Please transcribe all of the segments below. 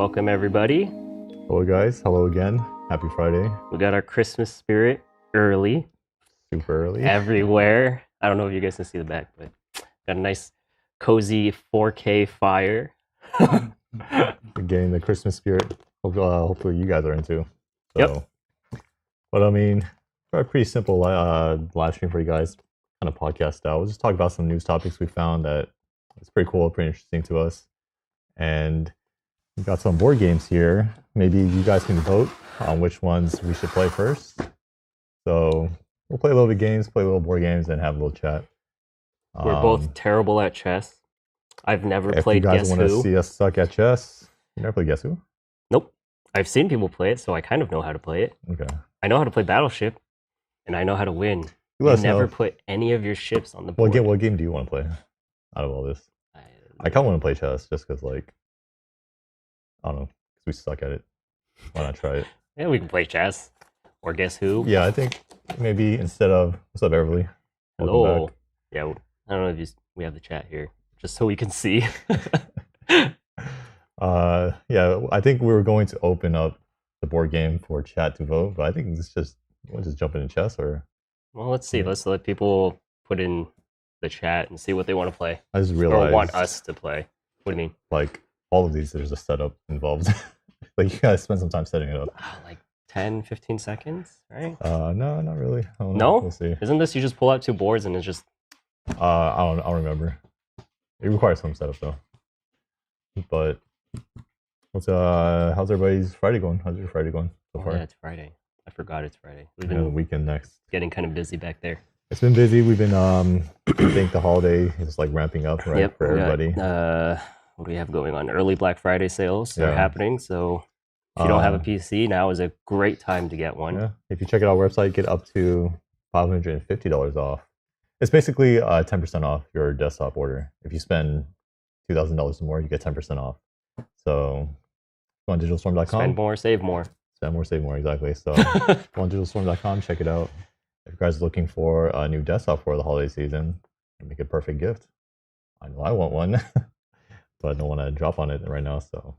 Welcome everybody. Hello guys, hello again. Happy Friday. We got our Christmas spirit early. Super early. Everywhere. I don't know if you guys can see the back, but got a nice cozy 4K fire. Getting the Christmas spirit. Hopefully you guys are into. So, Yep. But I mean, a pretty simple live stream for you guys, kind of podcast style. We'll just talk about some news topics we found that it's pretty cool, pretty interesting to us. And we've got some board games here. Maybe you guys can vote on which ones we should play first. So we'll play a little bit games, play a little board games, and have a little chat. We're both terrible at chess. I've never played Guess Who. If you guys want to see us suck at chess, you never played Guess Who? Nope. I've seen people play it, so I kind of know how to play it. Okay. I know how to play Battleship, and I know how to win. You never put any of your ships on the board. What game do you want to play out of all this? I kind of want to play chess just because, like, I don't know, because we suck at it. Why not try it? Yeah, we can play chess. Or Guess Who. Yeah, I think maybe instead of... What's up, Beverly? Hello. Yeah, I don't know if we have the chat here, just so we can see. Yeah, I think we were going to open up the board game for chat to vote, but I think we'll just jump into chess, or... Well, let's see. Let's let people put in the chat and see what they want to play. I just realized... Or want us to play. What do you mean? Like, all of these, there's a setup involved. Like, you gotta spend some time setting it up. Like 10, 15 seconds, right? No, not really. I don't know. No? We'll see. Isn't this you just pull out two boards and it's just... I don't remember. It requires some setup, though. But... how's everybody's Friday going? How's your Friday going so far? Yeah, it's Friday. I forgot it's Friday. We've been weekend next. Getting kind of busy back there. It's been busy. We've been I think the holiday is like ramping up, right? Yep, for everybody. What do we have going on? Early Black Friday sales are happening. So if you don't have a PC, now is a great time to get one. Yeah. If you check out our website, get up to $550 off. It's basically 10% off your desktop order. If you spend $2,000 or more, you get 10% off. So go on digitalstorm.com. Spend more, save more. Spend more, save more, exactly. So go on digitalstorm.com, check it out. If you guys are looking for a new desktop for the holiday season, make a perfect gift. I know I want one, but I don't want to drop on it right now. So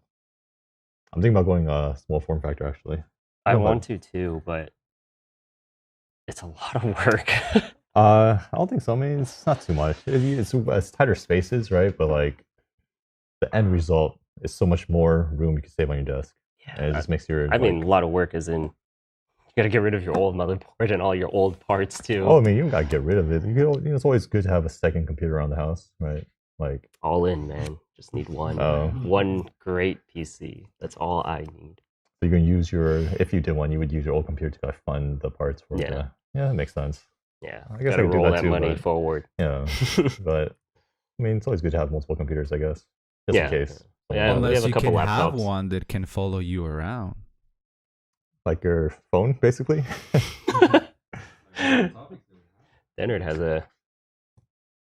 I'm thinking about going small form factor, actually. I want to too, but it's a lot of work. I don't think so. I mean, it's not too much. It's tighter spaces, right? But like the end result is so much more room you can save on your desk. Yeah, and it just makes your... I mean, a lot of work is in... You gotta get rid of your old motherboard and all your old parts too. Oh, I mean, you don't gotta get rid of it. It's always good to have a second computer around the house, right? Like... All in, man. Just need one. One great PC. That's all I need. So you can use your... If you did one, you would use your old computer to fund the parts for it. Yeah, that makes sense. Yeah, I guess gotta I could roll do that too, money but, forward. Yeah, but I mean, it's always good to have multiple computers, I guess, just in case. Yeah, unless we have a you couple can laptops. have one that can follow you around, like your phone, basically. Leonard has a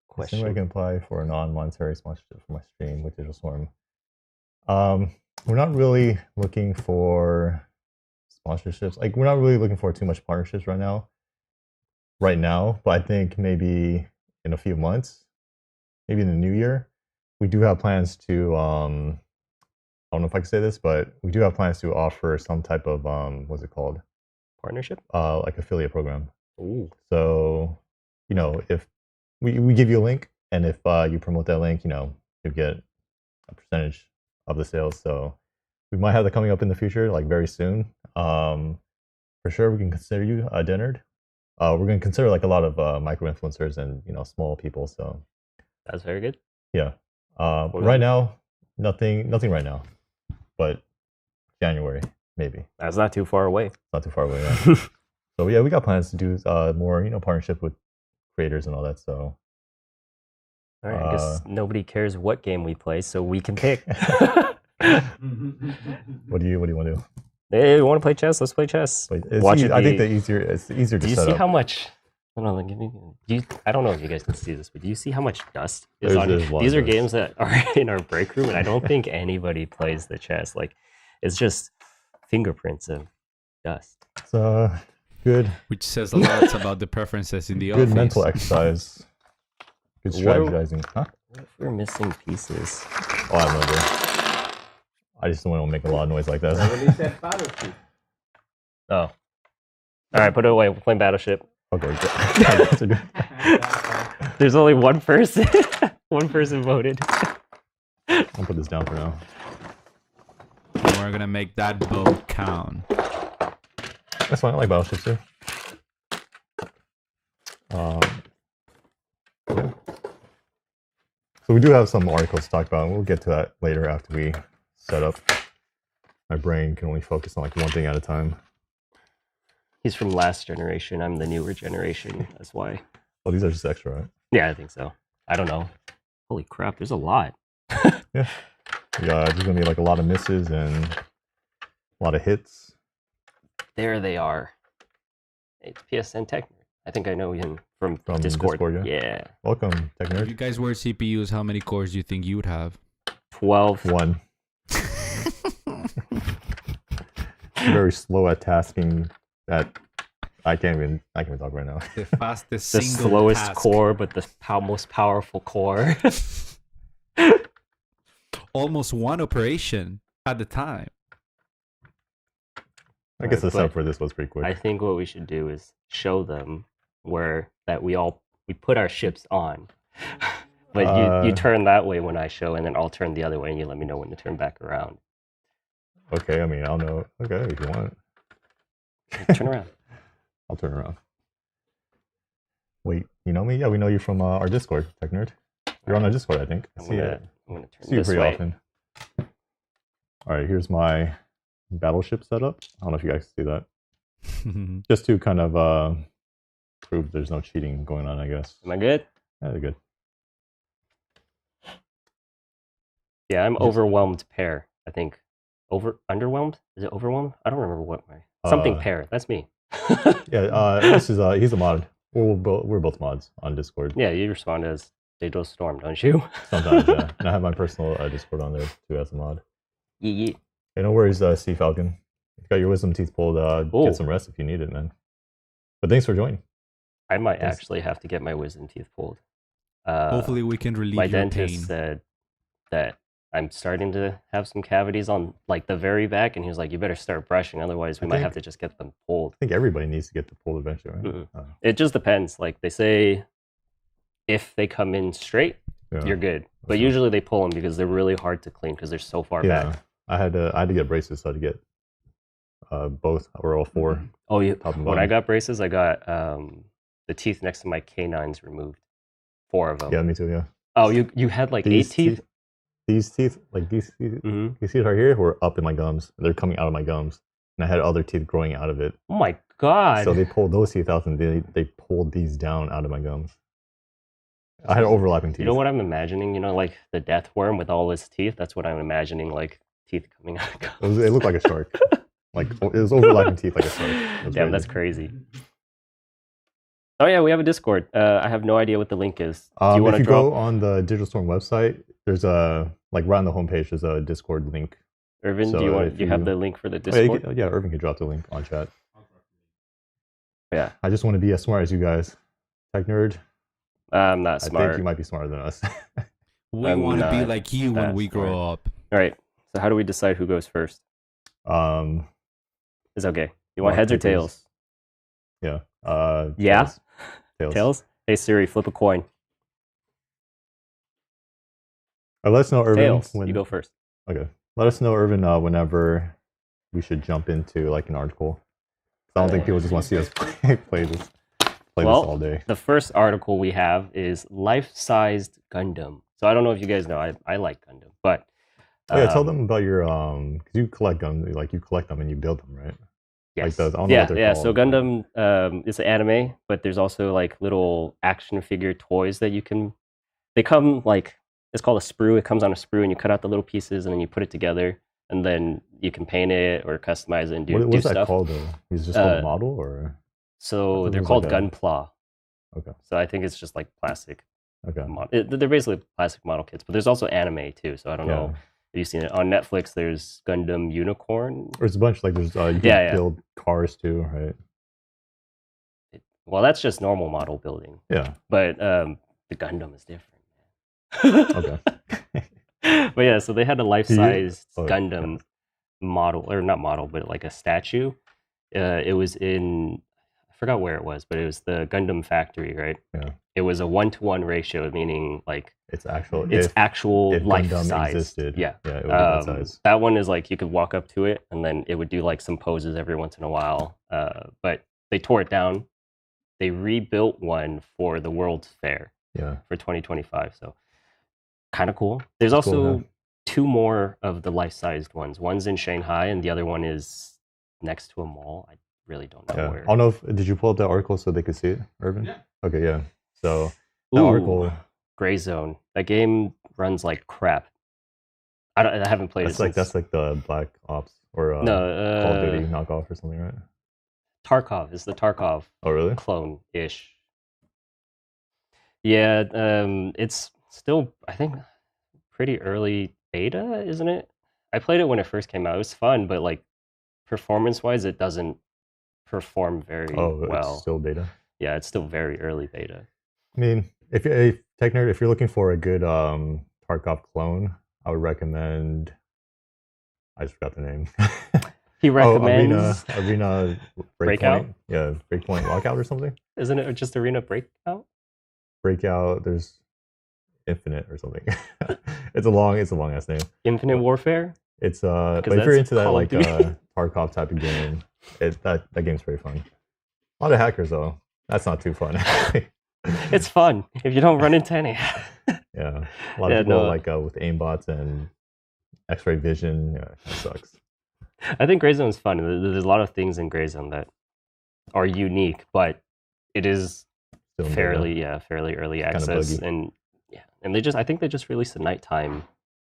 question. I can apply for a non-monetary sponsorship for my stream with Digital Storm. We're not really looking for sponsorships. Like, we're not really looking for too much partnerships right now. But I think maybe in a few months, maybe in the new year, we do have plans to, I don't know if I can say this, but we do have plans to offer some type of, what's it called? Partnership? Like affiliate program. Ooh. So, if we give you a link, and if you promote that link, you get a percentage of the sales. So we might have that coming up in the future, like very soon. For sure, we can consider you, Dennard. We're going to consider like a lot of micro influencers and small people. So that's very good. Yeah. Right now, nothing right now, but January maybe. That's not too far away. Not too far away. Yeah. So yeah, we got plans to do more partnership with creators and all that. So. All right. I guess nobody cares what game we play, so we can pick. What do you want to do? Hey, you want to play chess? Let's play chess. I think it's easier to do you see how much? I don't know. I don't know if you guys can see this, but do you see how much dust is on it? These are games that are in our break room, and I don't think anybody plays the chess. Like, it's just fingerprints of dust. So good. Which says a lot about the preferences in the office. Good mental exercise. Good strategizing. What if we're missing pieces? Oh, I remember. I just don't want to make a lot of noise like that. Release that Battleship. Oh. All right, put it away. We're playing Battleship. Okay. There's only one person. One person voted. I'll put this down for now. We're gonna make that vote count. That's fine. I like Battleships too. Yeah. So we do have some articles to talk about, and we'll get to that later after we set up. My brain can only focus on like one thing at a time. He's from last generation. I'm the newer generation. That's why. Well, these are just extra, right? Yeah, I think so. I don't know. Holy crap, there's a lot. Yeah. Yeah, there's going to be like a lot of misses and a lot of hits. There they are. It's PSN Tech. I think I know him from Discord. Yeah. Welcome, Tech Nerd. If you guys were CPUs, how many cores do you think you would have? 12. 1. Very slow at tasking that I can't even talk right now. The fastest The single slowest task. core, but the most powerful core. Almost one operation at the time. I guess the setup for this was pretty quick. I think what we should do is show them that we put our ships on. But you turn that way when I show, and then I'll turn the other way, and you let me know when to turn back around. Okay, I mean, I don't know. Okay, if you want. Turn around. I'll turn around. Wait, you know me? Yeah, we know you from our Discord, Tech Nerd. You're on our Discord, I think. I'm gonna turn See you this pretty way. often. All right, here's my battleship setup. I don't know if you guys see that. Just to kind of prove there's no cheating going on, I guess. Am I good? Yeah, they're good. Yeah, I'm overwhelmed pair. I think underwhelmed. Is it overwhelmed? I don't remember what my something pair. That's me. Yeah, this is he's a mod. We're both mods on Discord. Yeah, you respond as Daedal Storm, don't you? Sometimes, yeah. And I have my personal Discord on there too as a mod. Yeah. Hey, no worries, Sea Falcon. You got your wisdom teeth pulled. Get some rest if you need it, man. But thanks for joining. I might actually have to get my wisdom teeth pulled. Hopefully we can relieve my your dentist pain. said that I'm starting to have some cavities on like the very back, and he was like, "You better start brushing, otherwise we might have to just get them pulled." I think everybody needs to get the pulled eventually, right? Mm-hmm. It just depends. Like they say, if they come in straight, you're good. But usually they pull them because they're really hard to clean because they're so far back. I had to get braces, so I had to get both or all four. Oh, when I got braces, I got the teeth next to my canines removed. 4 of them. Yeah, me too. Yeah. Oh, you had like 8 teeth. These teeth, like these teeth, you see it right here, were up in my gums. They're coming out of my gums, and I had other teeth growing out of it. Oh my god! So they pulled those teeth out, and they pulled these down out of my gums. I had overlapping teeth. You know what I'm imagining? You know, like the death worm with all his teeth. That's what I'm imagining, like teeth coming out of gums. It looked like a shark. Like it was overlapping teeth, like a shark. Damn, that's crazy. Oh yeah, we have a Discord. I have no idea what the link is. Do you want to go on the Digital Storm website, there's a right on the homepage. There's a Discord link. Irvin, do you have the link for the Discord? Yeah, Irvin can drop the link on chat. Yeah. I just want to be as smart as you guys, Tech Nerd. I'm not smart. I think you might be smarter than us. We want to be like you when we grow up. All right. So how do we decide who goes first? It's okay. You want heads or tails? Yeah. Yeah. Tails. Hey Siri, flip a coin. Let us know, Irvin. Tails. You go first. Okay. Let us know, Irvin, whenever we should jump into like an article. I don't think people just want to see us play this all day. The first article we have is life-sized Gundam. So I don't know if you guys know, I like Gundam, but tell them about your because you collect Gundam, like you collect them and you build them, right? Yes. Like those, yeah. So Gundam is an anime, but there's also like little action figure toys that you can. They come like it's called a sprue. It comes on a sprue, and you cut out the little pieces, and then you put it together, and then you can paint it or customize it and do what's stuff. That called though? Is just called a model or? So they're called Gunpla. Okay. So I think it's just like plastic. Okay. They're basically plastic model kits, but there's also anime too. So I don't know. Have you seen it on Netflix? There's Gundam Unicorn. There's a bunch like there's you can build cars too, right? Well, that's just normal model building. Yeah. But the Gundam is different. Okay. But yeah, so they had a life-size Gundam model, or not model, but like a statue. It was in, I forgot where it was, but it was the Gundam factory, right? Yeah. It was a 1-to-1 ratio, meaning like it's actual if life Gundam size. Existed. Yeah, it would be that size. That one is like you could walk up to it, and then it would do like some poses every once in a while. But they tore it down. They rebuilt one for the World's Fair. Yeah. For 2025, so kind of cool. There's also 2 more of the life-sized ones. One's in Shanghai, and the other one is next to a mall. I really don't know where. I don't know if did you pull up that article so they could see it, Irvin? Yeah. Okay, yeah. So the article, Gray Zone. That game runs like crap. I haven't played it. That's like the Black Ops or no, Call of Duty knockoff or something, right? Tarkov is the Tarkov. Oh, really? Clone-ish. Yeah, it's still, I think, pretty early beta, isn't it? I played it when it first came out. It was fun, but like performance-wise, it doesn't perform very well. It's still beta. Yeah, it's still very early beta. I mean, if you're looking for a good Tarkov clone, I would recommend. I just forgot the name. He recommends Arena Breakout. Yeah, Breakpoint Lockout or something. Isn't it just Arena Breakout? Breakout. There's Infinite or something. it's a long ass name. Infinite Warfare. It's but if you're into that like Tarkov type of game, that game's very fun. A lot of hackers though. That's not too fun. It's fun if you don't run into any. Yeah, a lot of people like with aimbots and X-ray vision. Yeah, it sucks. I think Gray Zone is fun. There's a lot of things in Gray Zone that are unique, but it is still fairly early access, and I think they just released a nighttime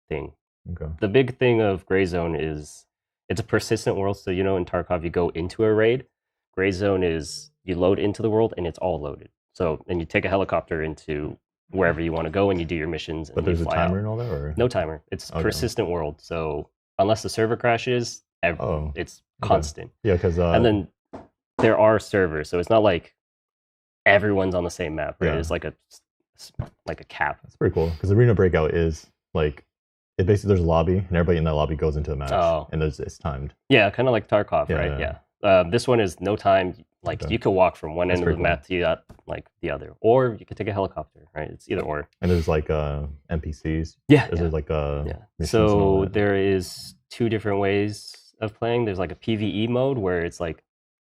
thing. Okay. The big thing of Gray Zone is it's a persistent world. So in Tarkov you go into a raid. Gray Zone is you load into the world and it's all loaded. So and you take a helicopter into wherever you want to go and you do your missions. But there's a timer out. and all that, or no timer. It's persistent world. So unless the server crashes, it's constant. Yeah, because and then there are servers, so it's not like everyone's on the same map. Right? It's like a cap. That's pretty cool because Arena Breakout is like it basically there's a lobby and everybody in that lobby goes into the match and it's timed. Yeah, kind of like Tarkov, right? Yeah. This one is no time. Like you could walk from one end of the map to the other, or you could take a helicopter. Right? It's either or. And there's like NPCs. Yeah. There's like So there is 2 different ways of playing. There's like a PvE mode where it's like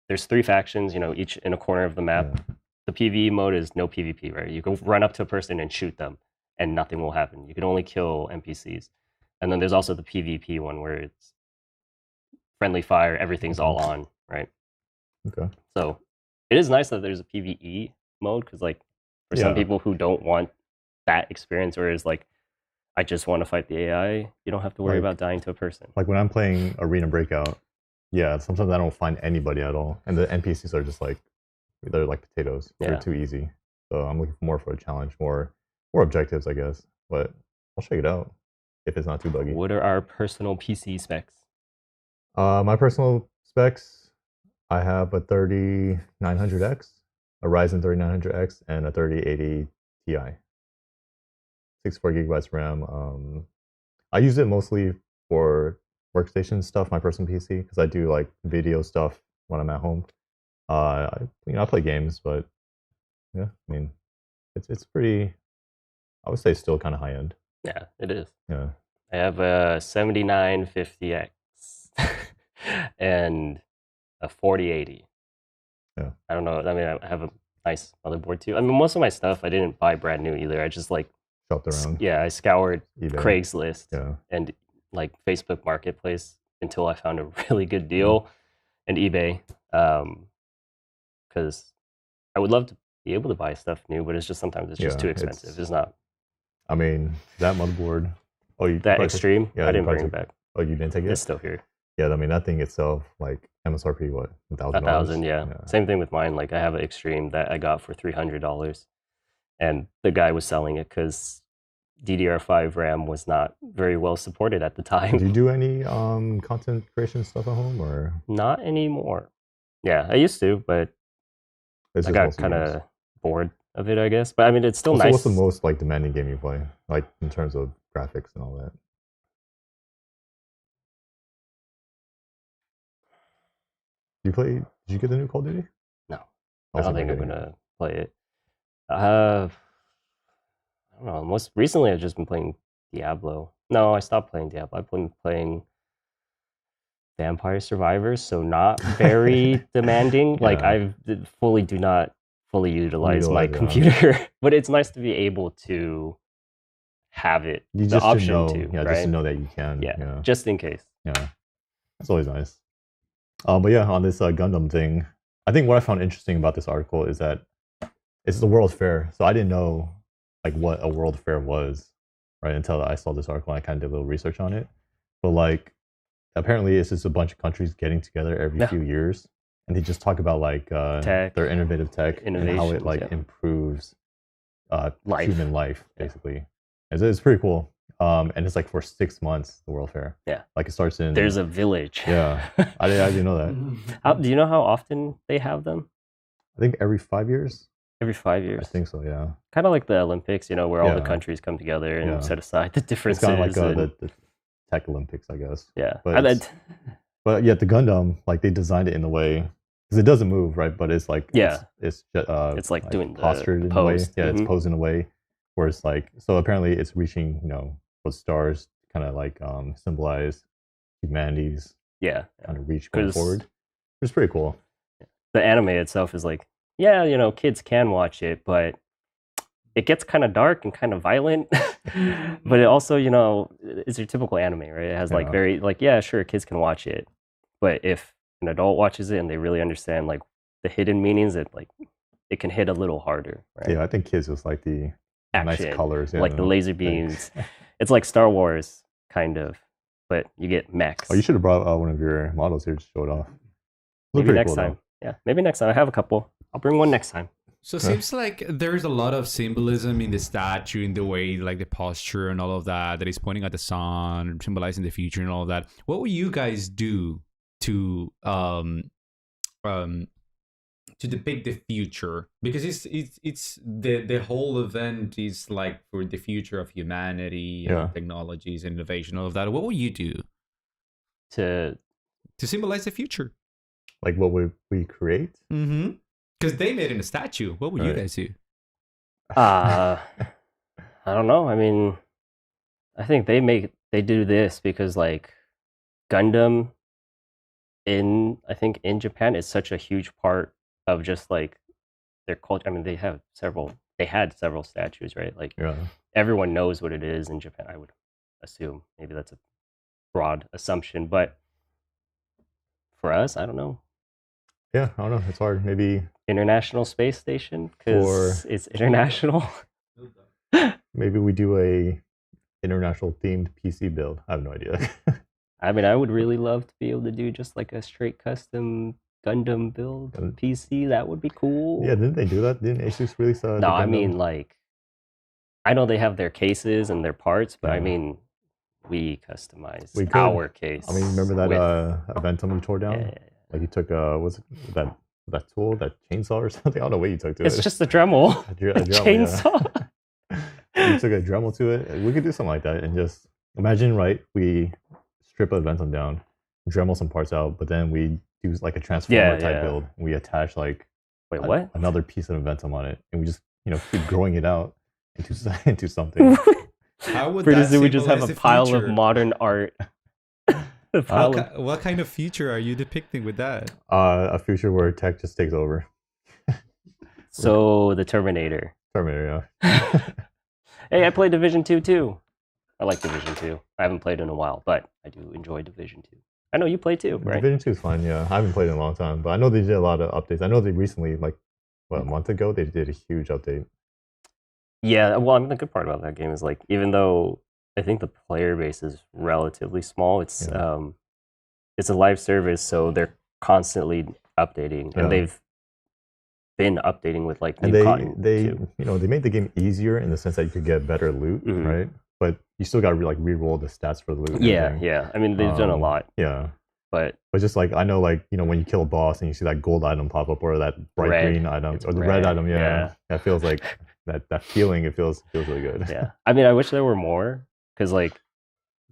there's 3 factions, each in a corner of the map. Yeah. The PvE mode is no PvP, right? You can run up to a person and shoot them, and nothing will happen. You can only kill NPCs. And then there's also the PvP one where it's friendly fire, everything's all on, right? Okay. So it is nice that there's a PvE mode because, like, for some people who don't want that experience, or is like, I just want to fight the AI, you don't have to worry about dying to a person. Like when I'm playing Arena Breakout, sometimes I don't find anybody at all, and the NPCs are just like they're like potatoes. They're too easy. So I'm looking more for a challenge, more objectives, I guess. But I'll check it out if it's not too buggy. What are our personal PC specs? My personal specs, I have a 3900X, a Ryzen 3900X, and a 3080 Ti. 64 gigabytes RAM. I use it mostly for workstation stuff, my personal PC, because I do like video stuff when I'm at home. I play games, but yeah, I mean, it's pretty. I would say still kind of high end. Yeah, it is. Yeah, I have a 7950X and a 4080. Yeah, I don't know. I mean, I have a nice motherboard too. I mean, most of my stuff I didn't buy brand new either. I just like shopped around. Yeah, I scoured eBay. Craigslist and like Facebook Marketplace until I found a really good deal, and eBay. Because I would love to be able to buy stuff new, but it's just sometimes it's just too expensive. It's not. I mean, that motherboard. That Extreme. Yeah, I didn't bring it back. Oh, you didn't take it? It's still here. Yeah, I mean that thing itself, like MSRP, what, $1,000? $1,000, yeah. Same thing with mine. Like I have an Extreme that I got for $300, and the guy was selling it because DDR5 RAM was not very well supported at the time. Do you do any content creation stuff at home, or not anymore? Yeah, I used to, but I got kind of bored of it, I guess. But I mean, it's still nice. What's the most like demanding game you play, like in terms of graphics and all that? Did you get the new Call of Duty? No, I don't think I'm gonna play it. I don't know. Most recently, I've just been playing Diablo. No, I stopped playing Diablo. I've been playing Vampire Survivors, so not very demanding. Yeah. Like I do not fully utilize my computer, but it's nice to be able to have it. The option to, yeah, right? just to know that you can. Yeah, just in case. Yeah, that's always nice. But yeah, on this Gundam thing, I think what I found interesting about this article is that it's the World Fair. So I didn't know like what a World Fair was, right? Until I saw this article and I kind of did a little research on it. But like, apparently it's just a bunch of countries getting together every few years, and they just talk about like their innovative tech and how it like improves human life, basically. It's pretty cool. And it's like for 6 months, the World Fair. Yeah. Like it starts in... There's a village. Yeah. I didn't know that. Do you know how often they have them? I think every 5 years. Every 5 years. I think so, yeah. Kind of like the Olympics, where all the countries come together and set aside the differences. It's kind of like the Tech Olympics, I guess. Yeah. But yet the Gundam, like they designed it in a way... Because it doesn't move, right? But it's like... It's like doing postured in a way. Yeah, it's posed in a way. Where it's like, so apparently it's reaching, those stars kind of like symbolize humanity's kind of reach going forward. It's pretty cool. The anime itself is like, kids can watch it, but it gets kind of dark and kind of violent. But it also, it's your typical anime, right? It has like very, like, sure, kids can watch it. But if an adult watches it and they really understand like the hidden meanings, it can hit a little harder, right? Yeah, I think kids just like the action, nice colors, like the laser beams. It's like Star Wars, kind of, but you get mechs. Oh, you should have brought one of your models here to show it off. Maybe next time. Yeah, maybe next time. I have a couple. I'll bring one next time. So it seems like there's a lot of symbolism in the statue, in the way, like the posture and all of that is pointing at the sun, symbolizing the future and all of that. What will you guys do to depict the future? Because it's the whole event is like for the future of humanity and technologies and innovation, all of that. What will you do to symbolize the future? Like what would we create? Mm-hmm. Because they made it in a statue. What would you guys do? I don't know. I mean, I think they do this because like Gundam in Japan is such a huge part of just like their culture. I mean, they had several statues, right? Like everyone knows what it is in Japan, I would assume. Maybe that's a broad assumption, but for us, I don't know. Yeah, I don't know. It's hard. Maybe International Space Station, because it's international. Maybe we do a international themed PC build. I have no idea. I mean, I would really love to be able to do just like a straight custom Gundam build PC. That would be cool. Yeah, didn't they do that? Didn't Asus release that? No, I mean, like, I know they have their cases and their parts, but I mean, we customize our case. I mean, remember that Aventum you tore down? Yeah. Like you took was that tool, that chainsaw or something? I don't know what you took to it. It's just a Dremel. A chainsaw. Yeah. You took a Dremel to it. We could do something like that and just imagine, right? We strip Aventum down, Dremel some parts out, but then we do like a transformer type build. And we attach like another piece of Aventum on it, and we just keep growing it out into something. How would pretty soon we just have a pile of modern art. What kind of future are you depicting with that? A future where tech just takes over. So the Terminator. Terminator, yeah. Hey, I played Division 2 too. I like Division 2. I haven't played in a while, but I do enjoy Division 2. I know you play too, right? Division 2 is fun, yeah. I haven't played in a long time, but I know they did a lot of updates. I know they recently, like, a month ago, they did a huge update. Yeah, well, I mean, the good part about that game is, like, even though I think the player base is relatively small, it's a live service, so they're constantly updating, and they've been updating with, like, new content too. They made the game easier in the sense that you could get better loot, right? But you still got to like re-roll the stats for the loot. Yeah. I mean, they've done a lot. Yeah. But just like, I know, like, when you kill a boss and you see that gold item pop up or that bright green item or the red item, that feels like that feeling. It feels really good. Yeah. I mean, I wish there were more because, like,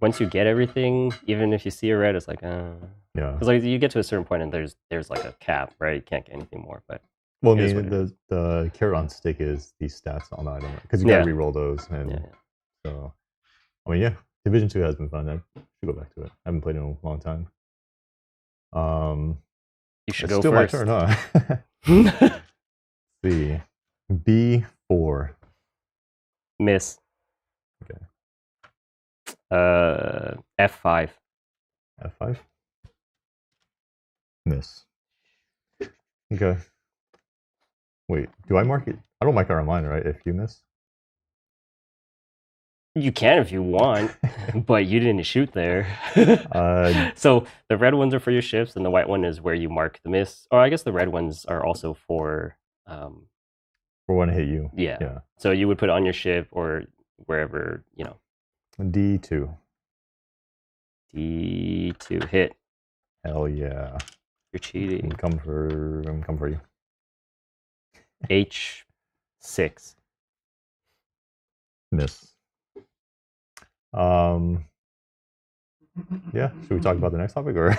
once you get everything, even if you see a red, it's like, yeah, because like you get to a certain point and there's like a cap, right? You can't get anything more. But well, I mean, the carrot on stick is these stats on the item because you gotta re-roll those, and so I mean, yeah, Division 2 has been fun. I should go back to it. I haven't played it in a long time. You should go still first. My turn, huh? See, B4. Miss. Okay. F5. F5. Miss. Okay. Wait, do I mark it? I don't mark it on mine, right? If you miss. You can if you want, but you didn't shoot there. So the red ones are for your ships, and the white one is where you mark the miss. Or I guess the red ones are also for when I hit you. Yeah. So you would put it on your ship or wherever, you know. D2. D2 hit. Hell yeah. You're cheating. I'm coming for you. H6. Miss. Yeah. Should we talk about the next topic or?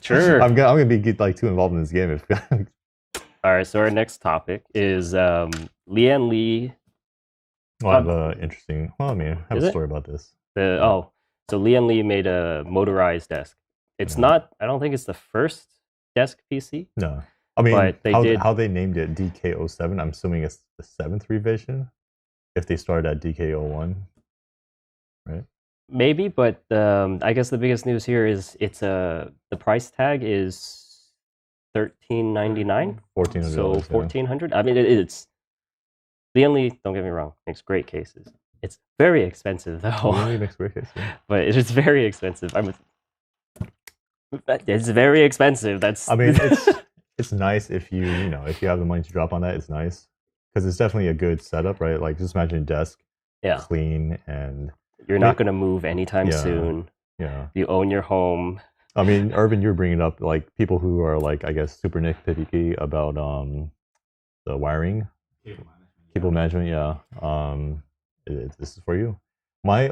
Sure. I'm gonna be like too involved in this game if. All right. So our next topic is Lian Li. I have an interesting. Well, I mean, I have a story about this. So Lian Li made a motorized desk. It's not. I don't think it's the first desk PC. No. I mean, but how they named it DK07. I'm assuming it's the 7th revision. If they started at DK01, right? Maybe, but I guess the biggest news here is the price tag is $1,399. $1,400. So $1,400. I mean, it's Lian Li. Don't get me wrong, makes great cases. It's very expensive though. Really makes great cases. But it's very expensive. It's very expensive. I mean, it's nice if you have the money to drop on that. It's nice because it's definitely a good setup, right? Like just imagine a desk, clean, and you're not going to move anytime soon. Yeah, you own your home. I mean, Irvin, you're bringing up like people who are like, I guess, super nitpicky about the wiring, cable management. Yeah, this is for you. I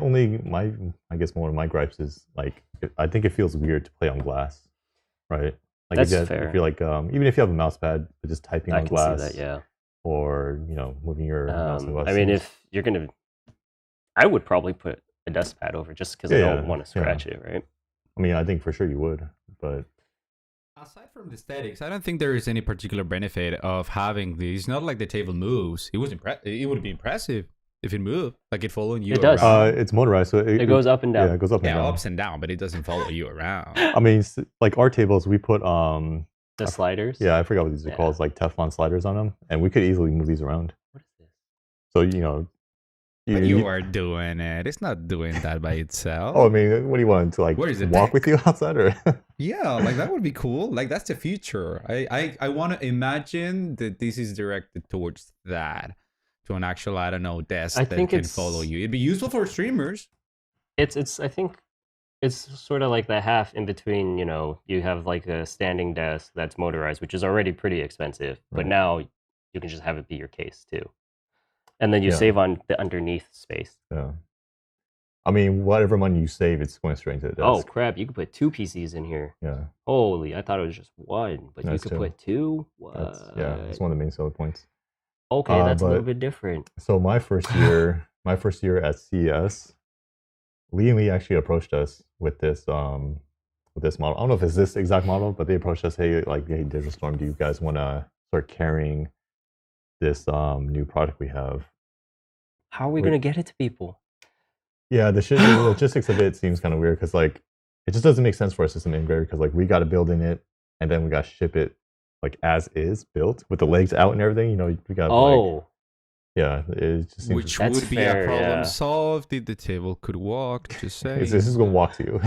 guess one of my gripes is like I think it feels weird to play on glass, right? Like That's fair. If you're like even if you have a mouse pad, but just typing on glass, see that, yeah. Or moving your mouse and glass. I mean, if you're gonna, I would probably put a dust pad over just because I don't want to scratch it, right? I mean, I think for sure you would, but aside from the aesthetics, I don't think there is any particular benefit of having these. Not like the table moves. It would be impressive if it moved, like it following you. It does. It's motorized, so it goes up and down. Yeah, it goes up and down. Ups and down, but it doesn't follow you around. I mean, like our tables, we put the sliders. Yeah, I forgot what these are called. It's like Teflon sliders on them, and we could easily move these around. What is this? So you are doing it. It's not doing that by itself. Oh, I mean, what do you want to like? Where is it? Walk with you outside, or? Yeah, like that would be cool. Like that's the future. I want to imagine that this is directed towards that. To an actual, I don't know, desk that can follow you. It'd be useful for streamers. I think it's sort of like the half in between, you have like a standing desk that's motorized, which is already pretty expensive, but now you can just have it be your case too. And then you save on the underneath space. Yeah. I mean, whatever money you save, it's going straight into the desk. Oh, crap. You could put 2 PCs in here. Yeah. Holy, I thought it was just 1, but you could put 2? What? That's one of the main selling points. Okay, that's a little bit different. So my first year at CES, Lian Li actually approached us with this model. I don't know if it's this exact model, but they approached us, hey, Digital Storm, do you guys want to start carrying this new product we have? How are we going to get it to people? Yeah, the logistics of it seems kind of weird because like it just doesn't make sense for a system integrator because like we got to build in it and then we got to ship it like as is built with the legs out and everything. We got it just seems which would be a problem solved if the table could walk. Just say this is gonna walk to you.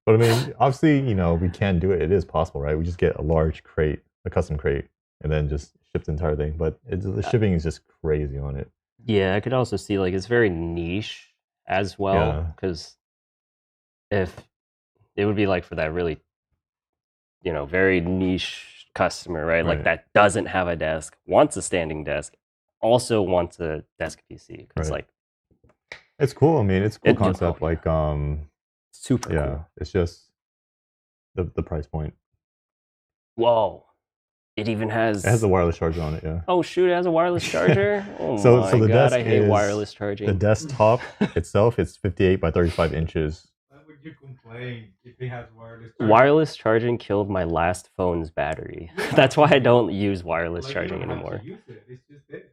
But I mean, obviously, we can do it. It is possible, right? We just get a large crate, a custom crate, and then just ship the entire thing. But the shipping is just crazy on it. Yeah, I could also see like it's very niche as well because if it would be like for that really, very niche customer, right? Like that doesn't have a desk, wants a standing desk, also wants a desk PC. It's like It's cool. I mean, it's a cool concept. Like, super cool. It's just the price point. Whoa. It even has... It has a wireless charger on it, yeah. Oh, shoot, it has a wireless charger? Oh, so my the God, desk I hate wireless charging. The desktop itself is 58 by 35 inches. Why would you complain if it has wireless charging? Wireless charging killed my last phone's battery. That's why I don't use wireless charging anymore. Use it. It's just there.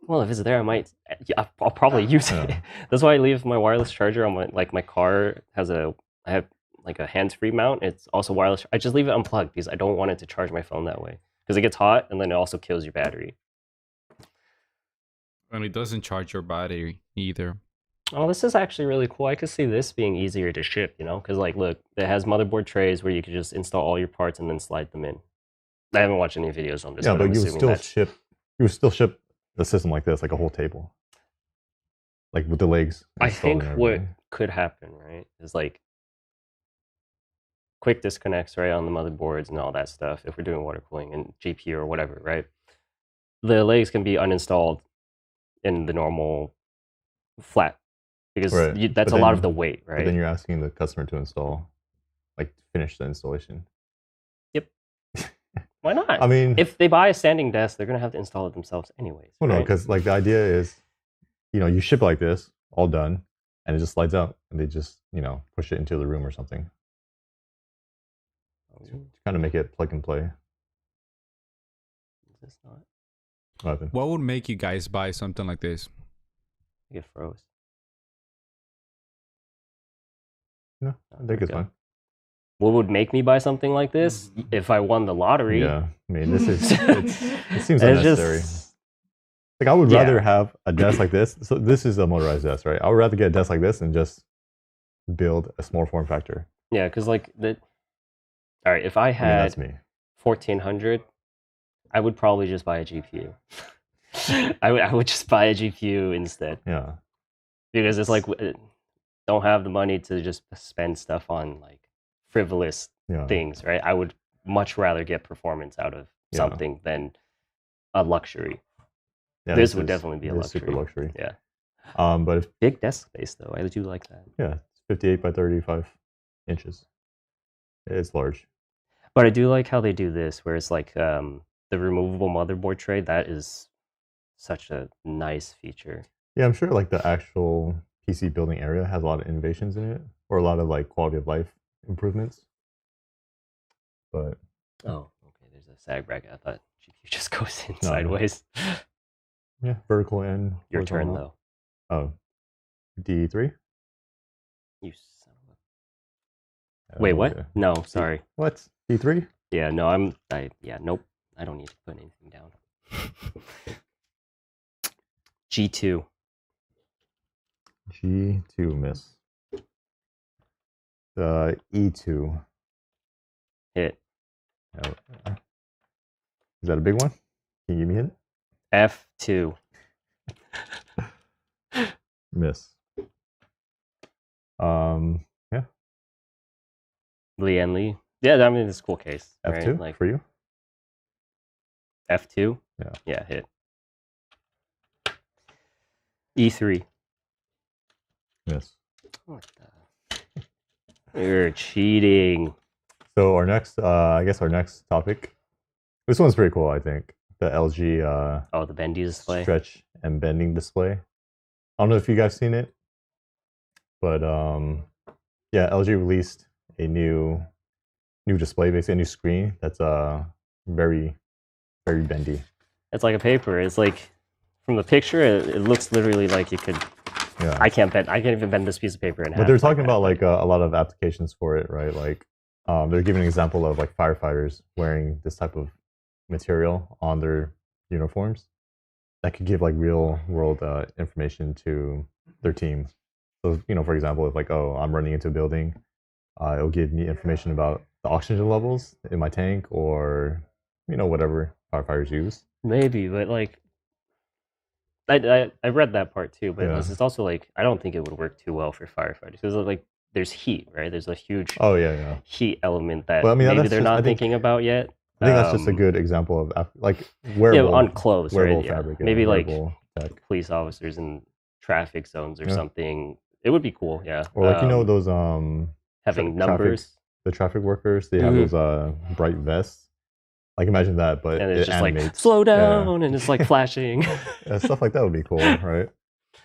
Well, if it's there, I might... Yeah, I'll probably use it. That's why I leave my wireless charger on my... Like, my car has a... I have... like a hands-free mount. It's also wireless. I just leave it unplugged because I don't want it to charge my phone that way because it gets hot and then it also kills your battery. And it doesn't charge your battery either. Oh, this is actually really cool. I could see this being easier to ship, you know, because like, look, it has motherboard trays where you could just install all your parts and then slide them in. I haven't watched any videos on this. Yeah, but you would still ship the system like this, like a whole table, like with the legs. I think what could happen, right, is like quick disconnects, right, on the motherboards and all that stuff, if we're doing water cooling and GPU or whatever, right? The legs can be uninstalled in the normal flat because that's a lot of the weight, right? But then you're asking the customer to install, like finish the installation. Yep. Why not? I mean, if they buy a standing desk, they're going to have to install it themselves anyways. Well, no, because like the idea is, you know, you ship like this, all done, and it just slides out and they just, you know, push it into the room or something. To kind of make it plug and play. Is this not? What would make you guys buy something like this? It froze. No, I think it's fine. What would make me buy something like this? If I won the lottery. Yeah, I mean, this is it seems unnecessary. Like I would rather have a desk like this. So this is a motorized desk, right? I would rather get a desk like this and just build a small form factor. Yeah, because like all right, if I had 1400, I would probably just buy a GPU. I would just buy a GPU instead. Yeah. Because it's like, don't have the money to just spend stuff on like frivolous things, right? I would much rather get performance out of something than a luxury. Yeah, this would definitely be a luxury. Super luxury. Yeah. But big desk space though. I do like that. Yeah, it's 58 by 35 inches. It's large. But I do like how they do this, where it's like the removable motherboard tray. That is such a nice feature. Yeah, I'm sure like the actual PC building area has a lot of innovations in it, or a lot of like quality of life improvements. But okay, there's a sag bracket. I thought GPU just goes in sideways. Yeah, vertical and your turn though. Oh, D3. You son of a... Wait, what? Yeah. No, sorry. What? D3? Yeah, no, nope. I don't need to put anything down. G2. G2 miss. E2. Hit. Is that a big one? Can you give me a hint? F2. Miss. Yeah. Lian Li. Yeah, I mean, it's a cool case. F2 right? Like, for you? F2? Yeah. Yeah, hit. E3. Miss. What the? You're cheating. So our next, I guess our next topic. This one's pretty cool, I think. The LG. The bendy display. Stretch and bending display. I don't know if you guys seen it, but yeah, LG released a new display, basically a new screen that's very, very bendy. It's like a paper. It's like from the picture, it looks literally like you could. Yeah. I can't even bend this piece of paper in half. But they're talking about like a lot of applications for it, right? Like they're giving an example of like firefighters wearing this type of material on their uniforms that could give like real world information to their team. So, you know, for example, if like, oh, I'm running into a building, it'll give me information about the oxygen levels in my tank, or, you know, whatever firefighters use. Maybe, but like, I read that part too, but it's also like, I don't think it would work too well for firefighters because like there's heat, right? There's a huge heat element that maybe they're not thinking about yet. I think that's just a good example of like wearable, on clothes, wearable right? fabric. Maybe like police officers and traffic zones or something. It would be cool, yeah. Or like those having numbers. The traffic workers, they have those bright vests. Like imagine that, but and it's just animates. Like slow down, and it's like flashing. Yeah, stuff like that would be cool, right?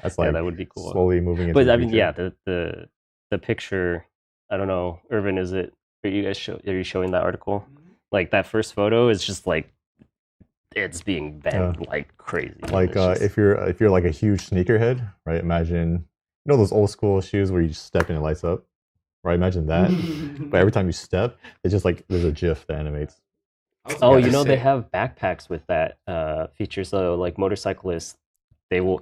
That's like that would be cool. Slowly moving into. But the I mean, future. the picture. I don't know, Irvin, is it? Are you guys are you showing that article? Like that first photo is just like it's being bent like crazy. Like if you're like a huge sneakerhead, right? Imagine those old school shoes where you just step and it lights up, right? Imagine that. But every time you step, it's just like there's a GIF that animates. Oh, they have backpacks with that feature. So like motorcyclists,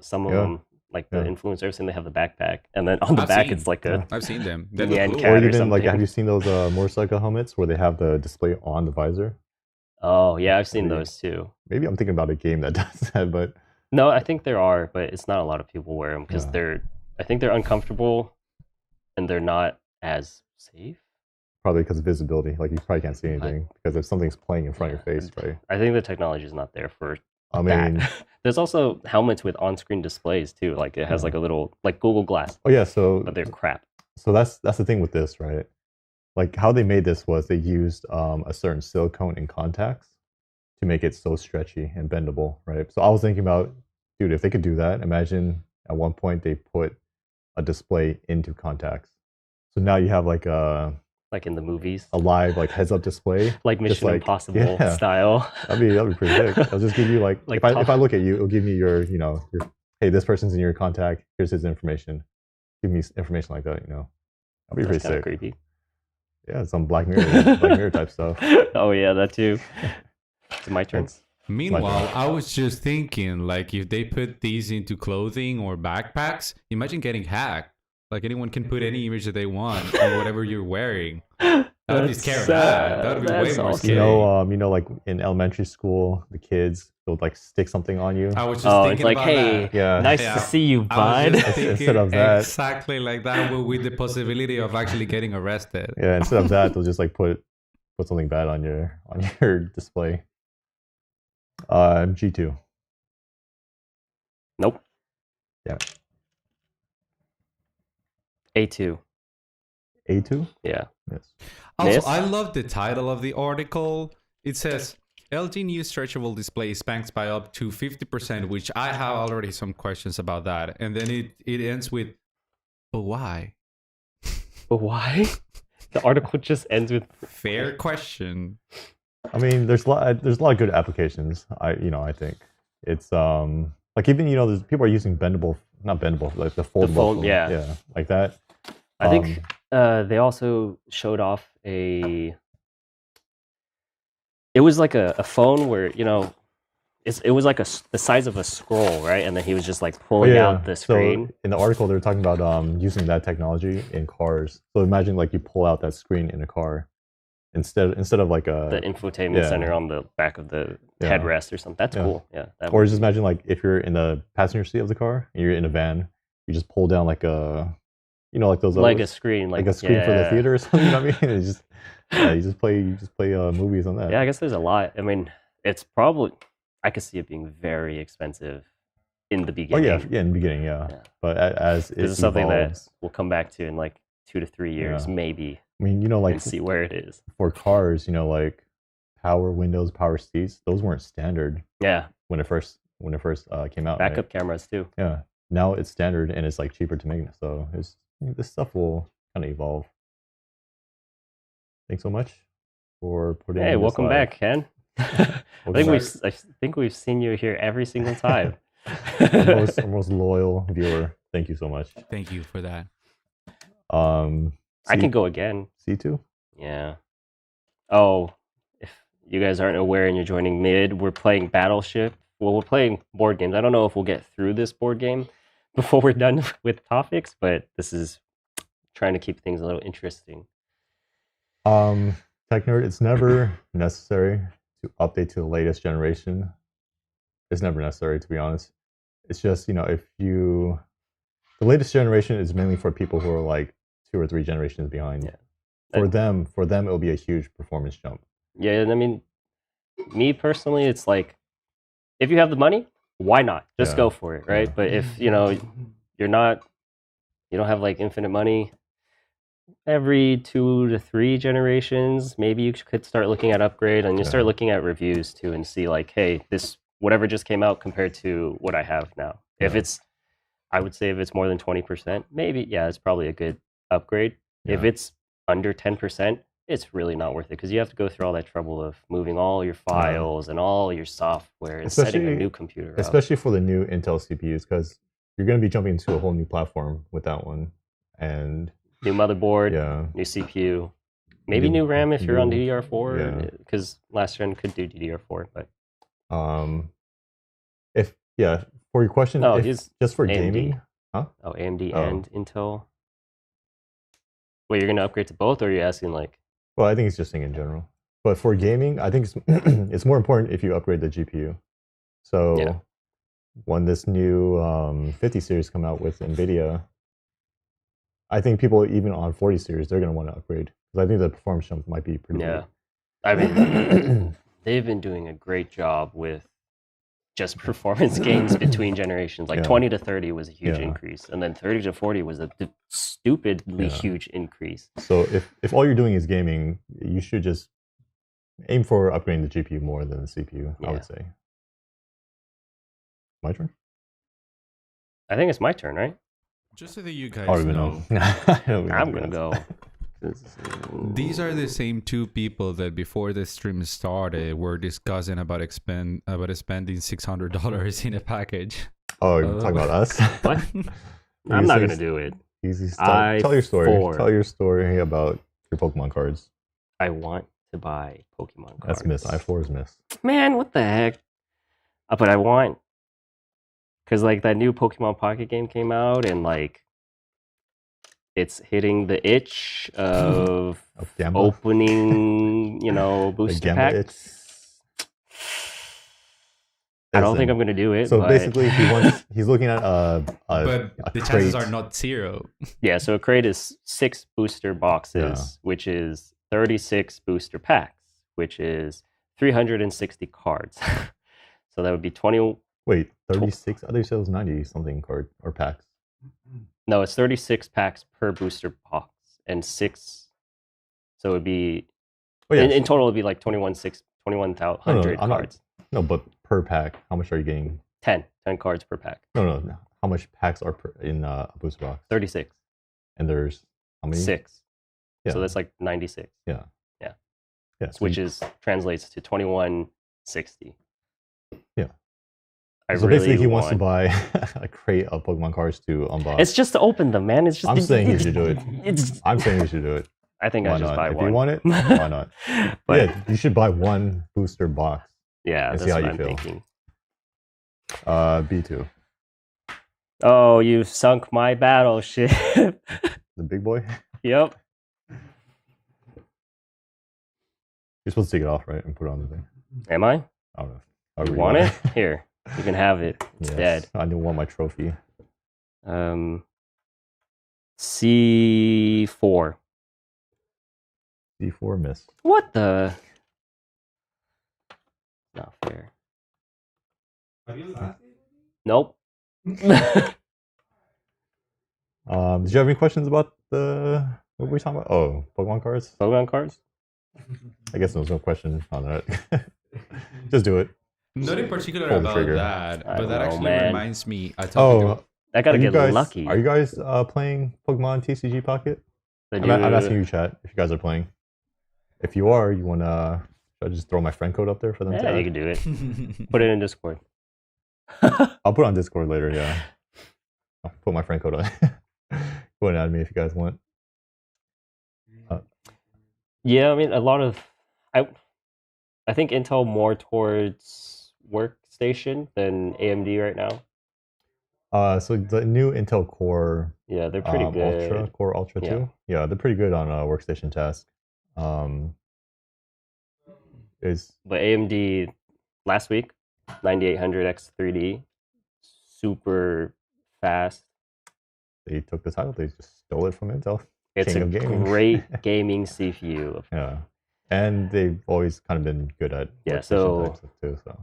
some of them. Like the influencers, everything, they have the backpack, and then on the back it's like a. I've seen them. Or even like, have you seen those motorcycle helmets where they have the display on the visor? Oh yeah, I've seen those too. Maybe I'm thinking about a game that does that, but no, I think there are, but it's not a lot of people wear them because I think they're uncomfortable, and they're not as safe. Probably because of visibility, like you probably can't see anything because if something's playing in front of your face, right? I think the technology is not there for. I mean, there's also helmets with on-screen displays too. Like it has like a little like Google Glass. Oh yeah, but they're crap. So that's the thing with this, right? Like how they made this was they used a certain silicone in contacts to make it so stretchy and bendable, right? So I was thinking about, dude, if they could do that, imagine at one point they put a display into contacts. So now you have like in the movies, a live like heads-up display, like Mission Impossible style. That'd be pretty sick. I'll just give you like if I look at you, it'll give me your hey, this person's in your contact. Here's his information. Give me information like that. That'd be pretty sick. Creepy. Yeah, some Black Mirror type stuff. Oh yeah, that too. It's my turn. Meanwhile, I was just thinking, like, if they put these into clothing or backpacks, imagine getting hacked. Like anyone can put any image that they want on whatever you're wearing. That would be scary. That would be way more scary. Like in elementary school, the kids would like stick something on you. I was just thinking it's like, about hey, that. nice to see you, bud. Instead of that, exactly like that, but with the possibility of actually getting arrested. Yeah, instead of that, they'll just like put something bad on your display. G2. Nope. Yeah. A2. A2? Yeah. Yes. Also, I love the title of the article. It says LG new stretchable display spanks by up to 50%, which I have already some questions about that. And then it ends with, but why? But why? The article just ends with fair question. I mean, there's a lot of good applications. I think it's like even there's people are using not bendable, like the foldable. Yeah, like that. I think they also showed off it was like a phone where it was like the size of a scroll, right? And then he was just like pulling out the screen. So in the article, they were talking about using that technology in cars. So imagine like you pull out that screen in a car instead of like the infotainment center on the back of the headrest or something. That's cool. Yeah. Or just imagine like if you're in the passenger seat of the car and you're in a van, you just pull down like a like those like a screen, like a screen for the theater or something. You know what I mean? It's just you just play movies on that. Yeah, I guess there's a lot. I mean, it's probably I could see it being very expensive in the beginning. Oh yeah, in the beginning, yeah. But as it's something that we'll come back to in like 2 to 3 years, maybe. I mean, like and see where it is for cars. Like power windows, power seats. Those weren't standard. Yeah. When it first came out. Backup cameras too. Yeah. Now it's standard and it's like cheaper to make. So this stuff will kind of evolve. Thanks so much for putting. Hey, welcome back, Ken. I think we've seen you here every single time. our most loyal viewer. Thank you so much. Thank you for that. I can go again. C2? Yeah. Oh, if you guys aren't aware and you're joining mid, we're playing Battleship. Well, we're playing board games. I don't know if we'll get through this board game before we're done with topics, but this is trying to keep things a little interesting. Tech Nerd, it's never necessary to update to the latest generation. It's never necessary, to be honest. It's just, the latest generation is mainly for people who are like 2 or 3 generations behind. Yeah. For them, it'll be a huge performance jump. Yeah, and I mean, me personally, it's like, if you have the money, why not? Just go for it, right? But if, you don't have like infinite money. Every 2 to 3 generations, maybe you could start looking at upgrade, and you start looking at reviews too, and see like, hey, this whatever just came out compared to what I have now. If it's, I would say if it's more than 20%, maybe it's probably a good upgrade. If it's under 10%, it's really not worth it because you have to go through all that trouble of moving all your files and all your software and setting a new computer up. Especially for the new Intel CPUs, because you're going to be jumping into a whole new platform with that one, and new motherboard, new CPU, maybe new RAM if you're on DDR4, because last gen could do DDR4. But for your question, just for AMD. Gaming, huh? Oh, AMD and Intel. Wait, you're gonna upgrade to both, or are you asking like? Well, I think it's just saying in general. But for gaming, I think it's it's more important if you upgrade the GPU. So when this new 50 series come out with Nvidia, I think people even on 40 series, they're going to want to upgrade. Because I think the performance jump might be pretty good. I mean, they've been doing a great job with just performance gains between generations. Like 20 to 30 was a huge increase. And then 30 to 40 was a stupidly huge increase. So if all you're doing is gaming, you should just aim for upgrading the GPU more than the CPU, I would say. My turn? I think it's my turn, right? Just so that you guys know. I'm going to go. These are the same two people that before the stream started were discussing about spending $600 in a package. Oh, you're talking about us? What? I'm not going to do it. Easy stuff. Tell your story. Tell your story about your Pokemon cards. I want to buy Pokemon cards. That's miss. I4 is miss. Man, what the heck? But I want... Because like that new Pokemon Pocket game came out, and like it's hitting the itch of opening, booster packs. I don't think I'm gonna do it. So basically, he's looking at but the chances are not 0. Yeah, so a crate is 6 booster boxes, which is 36 booster packs, which is 360 cards. So that would be 20. Wait, 36? I thought you said it was 90 something card or packs. No, it's 36 packs per booster box and 6. So it would be in total. It'd be like 21,100 cards. No, but per pack, how much are you getting? 10 cards per pack. No. How much packs are in a booster box? 36. And there's how many? 6. Yeah. So that's like 96. Yeah. So which translates to 2160. Yeah. So basically, he wants to buy a crate of Pokemon cards to unbox. It's just to open them, man. It's just. I'm saying you should do it. I'm saying you should do it. I think I just buy one. If you want it, why not? But you should buy one booster box. Yeah, that's what I'm thinking. B2. Oh, you sunk my battleship. The big boy? Yep. You're supposed to take it off, right? And put it on the thing. Am I? I don't know. You want it? Here. You can have it. It's dead. I don't want my trophy. C4. C4 miss. What the? Not fair. Have you lost it? Nope. Did you have any questions about what were we talking about? Oh, Pokemon cards? Pokemon cards? I guess there was no question on that. Just do it. Not in particular about that, but that actually reminds me. I gotta get lucky. Are you guys playing Pokemon TCG Pocket? I'm asking you, chat, if you guys are playing. If you are, you wanna? Should I just throw my friend code up there for them? Yeah, you can do it. Put it in Discord. I'll put it on Discord later. Yeah, I'll put my friend code on. Go and add me if you guys want. Yeah, I mean, a lot of I think Intel more towards workstation than AMD right now. So the new Intel Core, they're pretty good. Core Ultra 2, they're pretty good on workstation tasks. But AMD last week, 9800X3D, super fast. They took the title. They just stole it from Intel. It's a great gaming CPU. Yeah, and they've always kind of been good at so type stuff too. So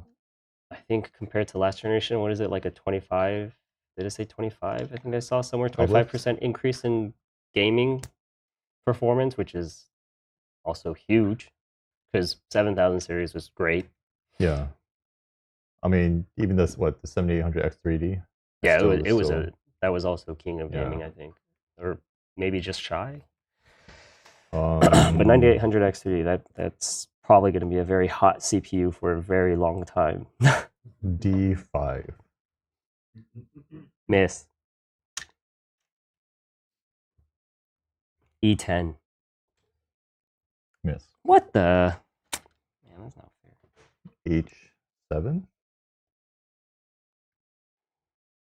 I think compared to last generation, what is it, like a 25 did it say 25? I think I saw somewhere 25% increase in gaming performance, which is also huge because 7000 series was great. Yeah. I mean, even this, what, the 7800X 3D? Yeah, that was also king of gaming, I think. Or maybe just shy. But 9800X 3D, that's probably going to be a very hot CPU for a very long time. D5. Miss. E10. Miss. What the? Man, that's not fair. H7.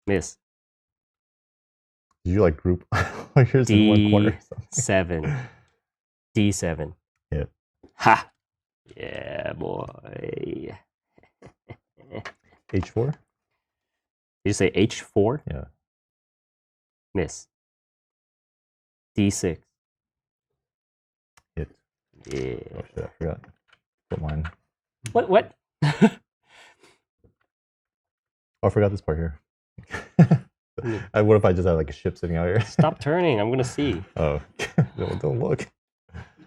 Miss. Did you like group yours in one corner? D7. D7. Yeah. Ha! Yeah, boy. H4? Did you say H4? Yeah. Miss. D6. Hit. Yeah. Oh shit, I forgot. Put mine. What? Oh, I forgot this part here. What if I just had like a ship sitting out here? Stop turning. I'm gonna see. Oh, don't look.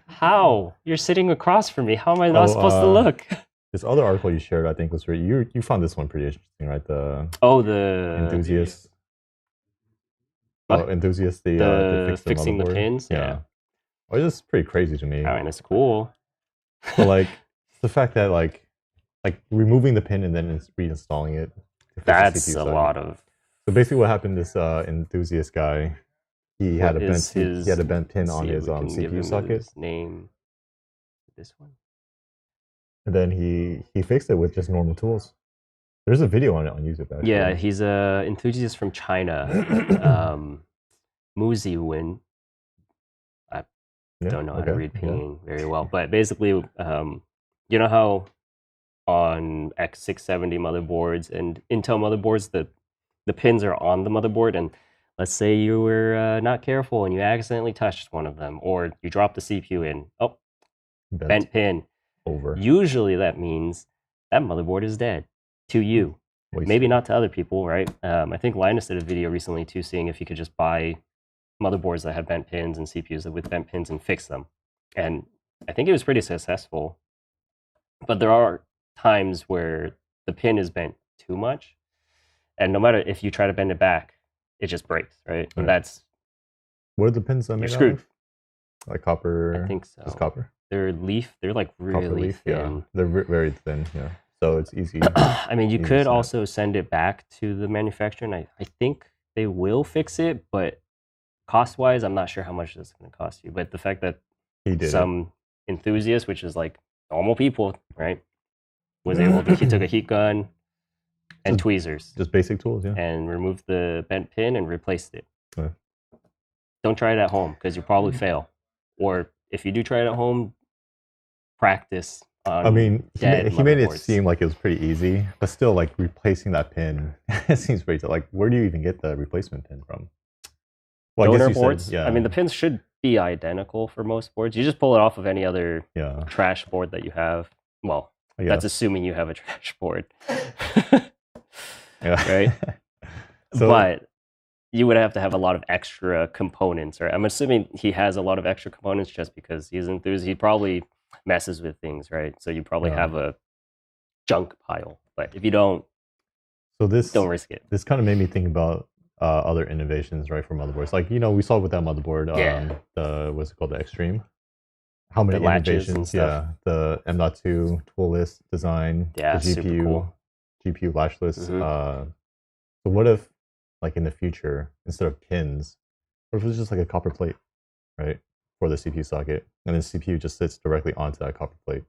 How? You're sitting across from me. How am I not supposed to look? This other article you shared, I think, was pretty. You found this one pretty interesting, right? The enthusiast. Enthusiast. The fixing the pins. Yeah. Well, it's just pretty crazy to me. I mean, it's cool. But like the fact that like removing the pin and then reinstalling it. That's a lot of. So basically, what happened? This enthusiast guy, he had a bent pin on his CPU socket. His name. This one. And then he fixed it with just normal tools. There's a video on it on YouTube. Actually. Yeah, he's a enthusiast from China. Muzi Win. I don't know how to read pinyin very well, but basically, you know how on X670 motherboards and Intel motherboards, the pins are on the motherboard, and let's say you were not careful and you accidentally touched one of them, or you dropped the CPU in. Oh, bent pin. Over. Usually that means that motherboard is dead to you. Maybe not to other people, right? I think Linus did a video recently too, seeing if you could just buy motherboards that had bent pins and CPUs with bent pins and fix them. And I think it was pretty successful. But there are times where the pin is bent too much, and no matter if you try to bend it back, it just breaks, right? And that's what are the pins that you're screwed. Like copper? I think so. Just copper. They're like really thin. Yeah. They're very thin. Yeah, so it's easy. I mean, you could also send it back to the manufacturer, and I think they will fix it, but cost-wise, I'm not sure how much it's going to cost you. But the fact that some enthusiast, which is like normal people, right, was able to, he took a heat gun and tweezers. Just basic tools, yeah. And removed the bent pin and replaced it. Yeah. Don't try it at home because you'll probably fail. Or if you do try it at home, practice on. I mean, he made it seem like it was pretty easy, but still, like replacing that pin, it seems pretty tough. Like, where do you even get the replacement pin from? Well, donor boards. Yeah. I mean, the pins should be identical for most boards. You just pull it off of any other trash board that you have. Well, that's assuming you have a trash board, right? But you would have to have a lot of extra components, right? I'm assuming he has a lot of extra components just because he's enthused. He probably messes with things, right? So you probably have a junk pile. But if you don't, don't risk it. This kind of made me think about other innovations, right, for motherboards. Like, you know, we saw with that motherboard, what's it called, the Extreme? How many innovations? Yeah, the M.2 toolless design, the GPU, GPU latchless. So what if, like in the future, instead of pins, what if it was just like a copper plate, right, for the CPU socket, and the CPU just sits directly onto that copper plate?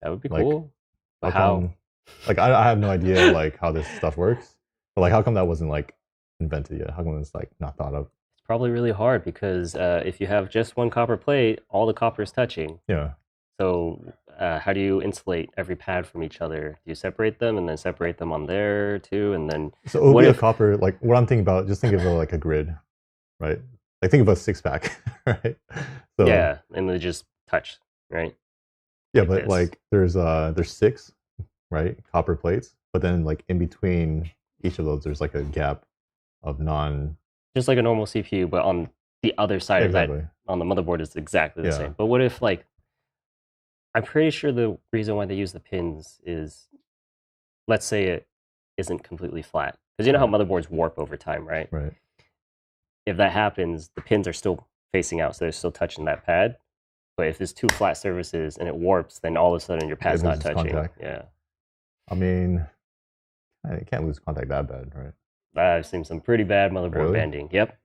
That would be cool. But how? Like, I have no idea like how this stuff works, but like, how come that wasn't like invented yet? How come it's like not thought of? It's probably really hard because if you have just one copper plate, all the copper is touching. Yeah. So how do you insulate every pad from each other? Do you separate them and then separate them on there too? And then so it would be a copper, like what I'm thinking about, just think of it like a grid, right? Like think of a 6-pack, right? So, yeah, and they just touch, right? Yeah, like but like there's 6, right, copper plates, but then like in between each of those there's like a gap of non. Just like a normal CPU, but on the other side of that, on the motherboard is exactly the same. But what if like, I'm pretty sure the reason why they use the pins is, let's say it isn't completely flat. Because you know how motherboards warp over time, right? Right. If that happens, the pins are still facing out, so they're still touching that pad. But if there's two flat surfaces and it warps, then all of a sudden your pad's not touching. Contact. Yeah. I mean, you can't lose contact that bad, right? I've seen some pretty bad motherboard bending. Yep.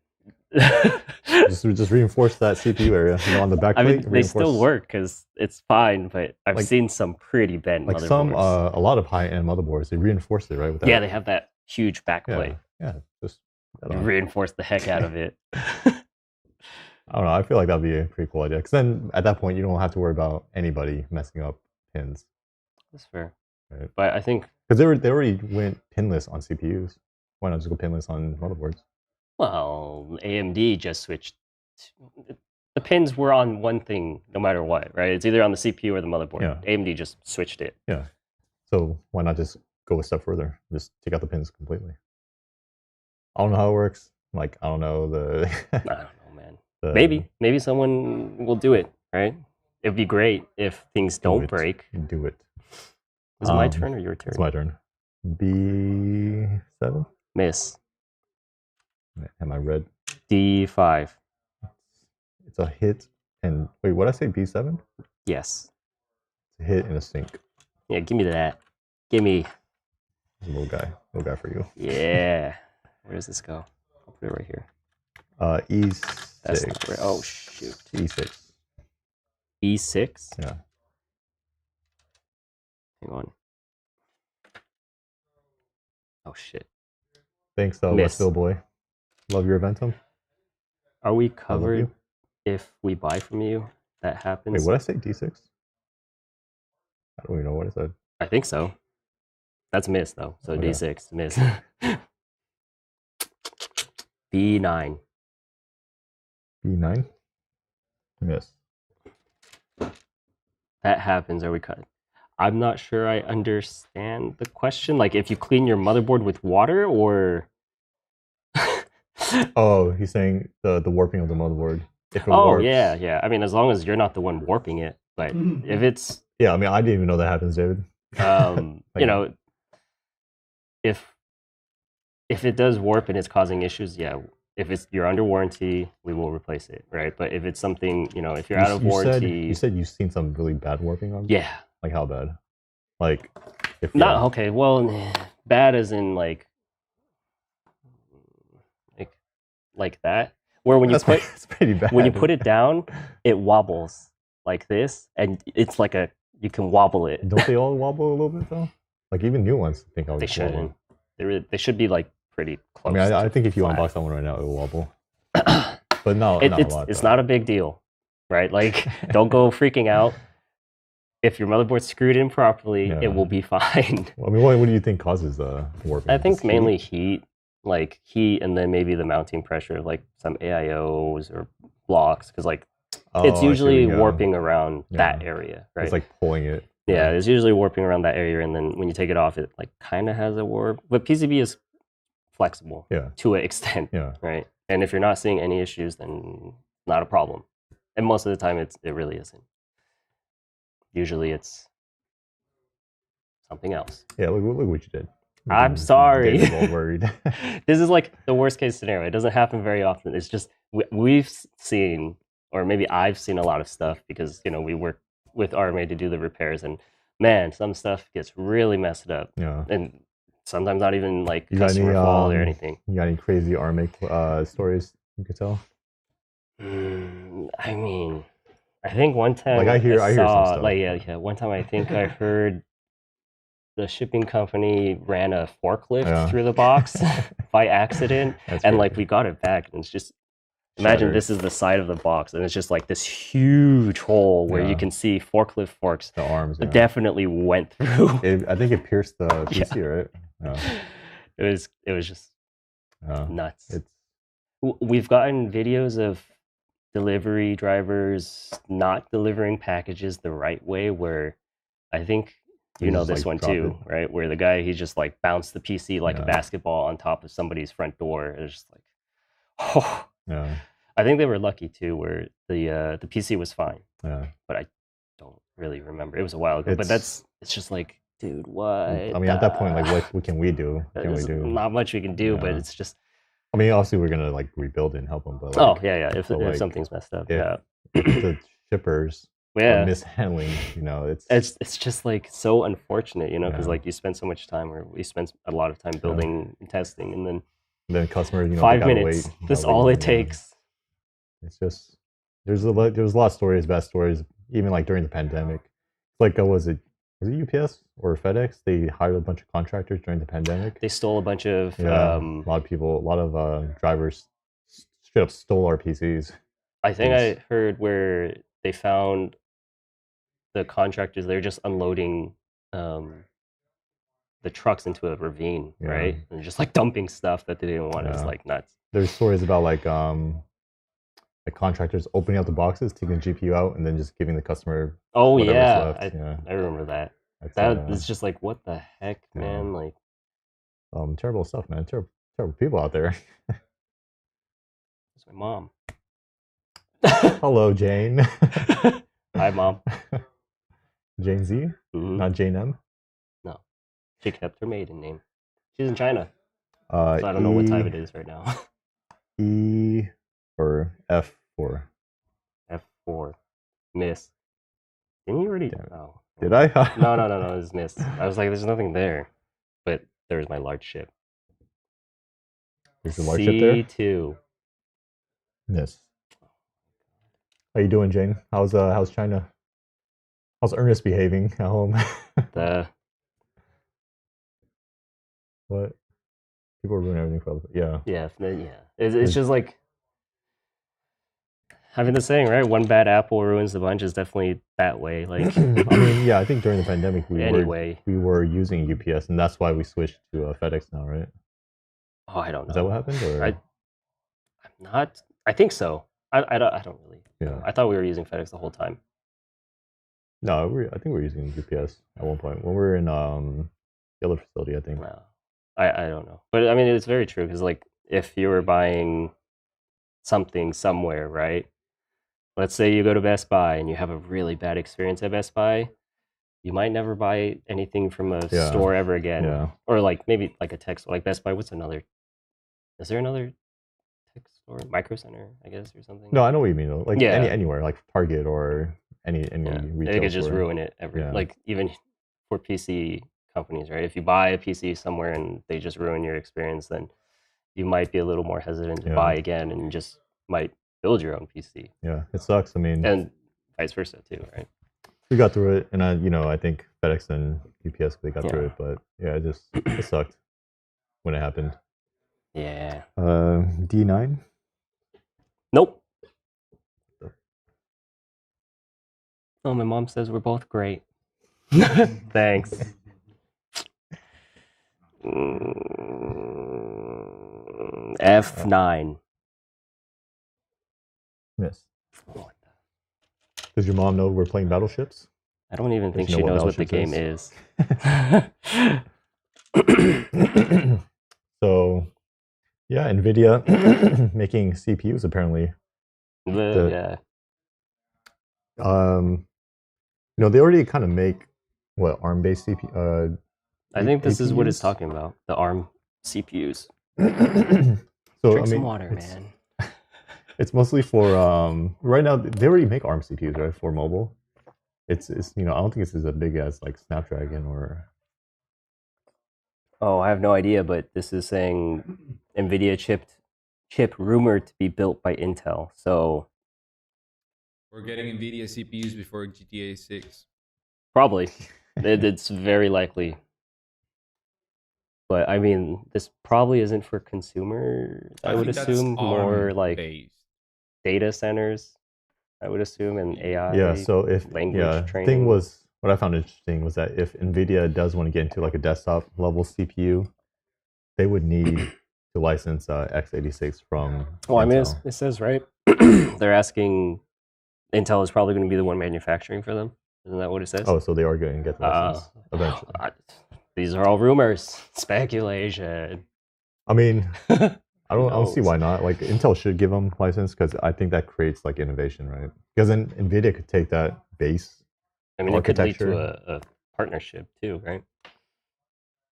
just reinforce that CPU area, you know, on the back plate. I mean, they still work because it's fine, but I've seen some pretty bent like motherboards. A lot of high-end motherboards, they reinforce it, right? With that. Yeah, they have that huge back plate. Yeah, just reinforce the heck out of it. I don't know. I feel like that'd be a pretty cool idea. Because then at that point, you don't have to worry about anybody messing up pins. That's fair. Right. But I think because they already went pinless on CPUs. Why not just go pinless on motherboards? Well, AMD just switched. The pins were on one thing no matter what, right? It's either on the CPU or the motherboard. Yeah. AMD just switched it. Yeah. So why not just go a step further? Just take out the pins completely. I don't know how it works. Like, I don't know the... I don't know, man. Maybe someone will do it, right? It'd be great if things don't break. Do it. Is it my turn or your turn? It's my turn. B7? Miss. Am I red? D5. It's a hit and... Wait, what did I say? B7? Yes. It's a hit and a sink. Yeah, give me that. Give me... There's a little guy for you. Yeah. Where does this go? I'll put it right here. E6. That's not right. Oh, shoot. E6. E6? Yeah. Hang on. Oh, shit. Thanks, Westville boy. Love your Eventum. Are we covered if we buy from you? That happens? Wait, what did I say? D6? I don't even know what I said. I think so. That's miss, though. So okay. D6, miss. B9. B9? Miss. That happens. Are we cut? I'm not sure I understand the question. Like, if you clean your motherboard with water, or... Oh, he's saying the warping of the motherboard. If it warps. Yeah. I mean, as long as you're not the one warping it. But if it's... Yeah, I mean, I didn't even know that happens, David. You know, if it does warp and it's causing issues, yeah. If you're under warranty, we will replace it, right? But if it's something, you know, if you're out of warranty... You said you've seen some really bad warping on it? Yeah. Like, how bad? Like, if... Not, okay, well, bad as in, like that. Where when you it's pretty bad. When you put it down, it wobbles like this, and it's like you can wobble it. Don't they all wobble a little bit, though? Like, even new ones, I think. They shouldn't. They should be, like, pretty close. I mean, I think if you unbox that one right now, it will wobble. But no, not a lot. It's not a big deal, right? Like, don't go freaking out. If your motherboard's screwed in properly, it will be fine. Well, I mean, what do you think causes the warping? I think mainly heat, and then maybe the mounting pressure, like some AIOs or blocks, because it's usually warping around that area, right? It's like pulling it. Yeah, it's usually warping around that area, and then when you take it off, it kind of has a warp. But PCB is flexible to an extent, right? And if you're not seeing any issues, then not a problem. And most of the time, it really isn't. Usually, it's something else. Yeah, look what you did. I'm sorry. I'm worried. This is like the worst case scenario. It doesn't happen very often. It's just we've seen, or maybe I've seen a lot of stuff because we work with RMA to do the repairs, and man, some stuff gets really messed up. Yeah. And sometimes not even like customer fault or anything. You got any crazy RMA stories you could tell? I mean, I think one time I hear some stuff. One time I think I heard the shipping company ran a forklift through the box by accident, and we got it back, and it's just imagine this is the side of the box, and it's just like this huge hole where you can see forklift forks. The arms definitely went through. I think it pierced the PC, right? Yeah. It was just nuts. We've gotten videos of delivery drivers not delivering packages the right way, where I think You know this one too, right? Where the guy, he just like bounced the PC like a basketball on top of somebody's front door. It's just like, oh. Yeah. I think they were lucky too, where the PC was fine. Yeah. But I don't really remember. It was a while ago. But it's just like, dude, what? I mean, at that point, like, what can we do? What can we do? Not much we can do, but it's just. I mean, obviously, we're gonna like rebuild it and help them. But like, If like, something's messed up, if the shippers. Mishandling, you know, it's just like so unfortunate, you know, because like you spend so much time, or we spend a lot of time building and testing, and then customers, you know, 5 minutes. That's all it takes. It's just there's a lot of stories, bad stories, even like during the pandemic. Like, was it UPS or FedEx? They hired a bunch of contractors during the pandemic. They stole a bunch of a lot of drivers straight up stole our PCs. I think I heard where they found the contractors, they're just unloading the trucks into a ravine, right? And just like dumping stuff that they didn't want. It's like nuts. There's stories about like contractors opening up the boxes, taking the GPU out, and then just giving the customer. Oh yeah, I remember that. It's just like, what the heck, man? Like, terrible stuff, man. Terrible people out there. That's my mom. Hello, Jane. Hi, Mom. Jane Z? Not Jane M? No. She kept her maiden name. She's in China. So I don't know what time it is right now. E or F4? F4. Miss. Didn't you already? Oh. Did I? No, it was Miss. I was like, there's nothing there. But there's my large ship. There's the large ship there? C2. Miss. How you doing, Jane? How's China? How's Ernest behaving at home? What? People are ruining everything for other people. Yeah. It's just like having the saying, right? One bad apple ruins the bunch is definitely that way. Like, I mean, I think during the pandemic we were using UPS, and that's why we switched to FedEx now, right? Oh, I don't know. Is that what happened? Or? I'm not. I think so. I don't really. Yeah. I thought we were using FedEx the whole time. No, I think we were using UPS at one point when we were in the other facility. I think. No, I don't know, but I mean, it's very true, because like if you were buying something somewhere, right? Let's say you go to Best Buy and you have a really bad experience at Best Buy, you might never buy anything from a store ever again. Yeah. Or like maybe like a tech store, like Best Buy. What's another? Is there another tech store? Micro Center, I guess, or something. No, I know what you mean though. Like anywhere, like Target or any retail they could just store. ruin it like even for PC companies, right? If you buy a PC somewhere and they just ruin your experience, then you might be a little more hesitant to buy again, and just might build your own PC. Yeah, it sucks. I mean, and vice versa too, right? We got through it, and I think FedEx and UPS, they got through it, but it sucked when it happened. Yeah. D9? Nope. Oh, my mom says we're both great. Thanks. F9. Yes. Does your mom know we're playing battleships? I don't even think she knows what the game is. So, yeah, Nvidia making CPUs apparently. They already kind of make ARM-based CPU. I think this is what it's talking about. The ARM CPUs. So drink some water, man. It's mostly for right now. They already make ARM CPUs, right, for mobile. It's I don't think it's as big as like Snapdragon or. Oh, I have no idea, but this is saying Nvidia chip rumored to be built by Intel. So we're getting Nvidia CPUs before GTA 6. Probably, it's very likely. But I mean, this probably isn't for consumer. I would assume more like data centers. I would assume, and AI. Yeah. So if language training. Thing was, what I found interesting was that if Nvidia does want to get into like a desktop level CPU, they would need to license x86 from. Well, Intel. I mean, it says right. They're asking. Intel is probably going to be the one manufacturing for them. Isn't that what it says? Oh, so they are going to get the license eventually. These are all rumors, speculation. I mean, I don't see why not. Like Intel should give them license because I think that creates like innovation, right? Because then Nvidia could take that base. I mean, it could lead to a partnership too, right?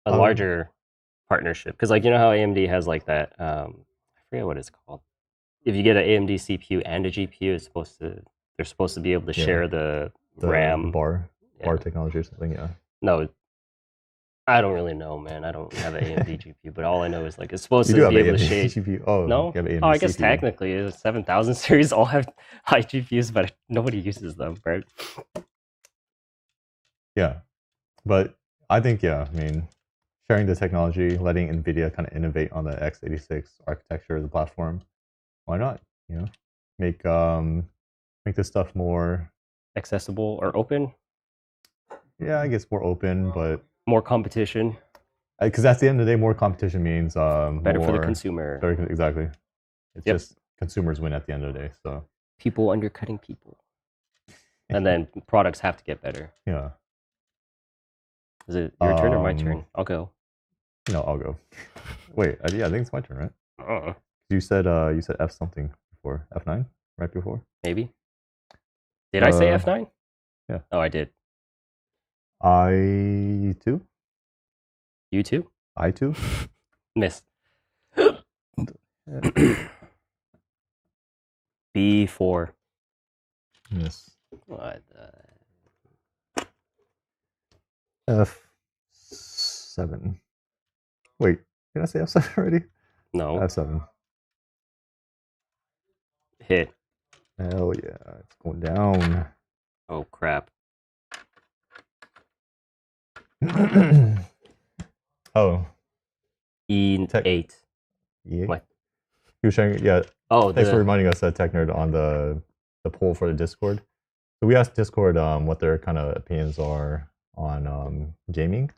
A larger partnership, because like you know how AMD has like that. I forget what it's called. If you get an AMD CPU and a GPU, they're supposed to be able to share the RAM bar technology or something. Yeah. No, I don't really know, man. I don't have an AMD GPU, but all I know is like it's supposed to be able to share. GPU. Oh, no. Oh, I guess technically the 7000 series all have high GPUs, but nobody uses them, right? Yeah, but I think I mean, sharing the technology, letting Nvidia kind of innovate on the x86 architecture of the platform. Why not? You know, make this stuff more accessible or open. Yeah, I guess more open, but more competition. Because at the end of the day, more competition means better for the consumer. Exactly. It's just consumers win at the end of the day. So people undercutting people, and then products have to get better. Yeah. Is it your turn or my turn? I'll go. No, I'll go. Wait, yeah, I think it's my turn, right? You said F something before F9 right before. Maybe. Did I say F9? Yeah. Oh, I did. I2. You too? I2. Missed. B4. Miss. What? F7. Wait, did I say F7 already? No. F7. Hit. Hell yeah, it's going down. Oh crap. Oh. E8. E8? What? You were sharing, yeah. Oh, thanks for reminding us, TechNerd, on the poll for the Discord. So we asked Discord what their kind of opinions are on gaming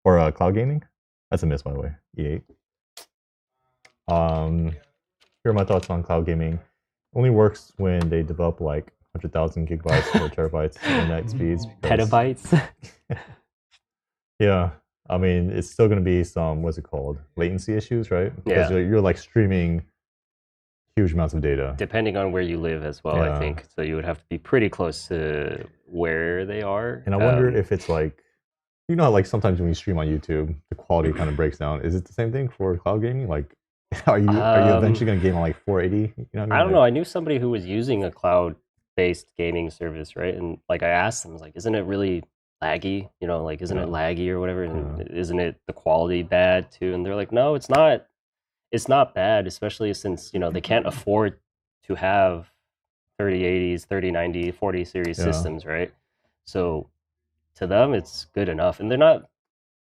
or cloud gaming. That's a miss, by the way. E8. Here are my thoughts on cloud gaming. Only works when they develop like 100,000 gigabytes or terabytes internet speeds. Petabytes. Yeah, I mean it's still going to be some what's it called, latency issues, right? Because you're like streaming huge amounts of data. Depending on where you live as well, I think. So you would have to be pretty close to where they are. And I wonder if it's like, you know, like sometimes when you stream on YouTube, the quality kind of breaks down. Is it the same thing for cloud gaming? Like, are you eventually going to game on like 480? You know what I mean? I don't know. I knew somebody who was using a cloud-based gaming service, right? And like I asked them, I was like, isn't it really laggy? You know, like isn't it laggy or whatever? And isn't it the quality bad too? And they're like, no, it's not. It's not bad, especially since, you know, they can't afford to have 3080s, 3090, 40 series systems, right? So to them, it's good enough. And they're not,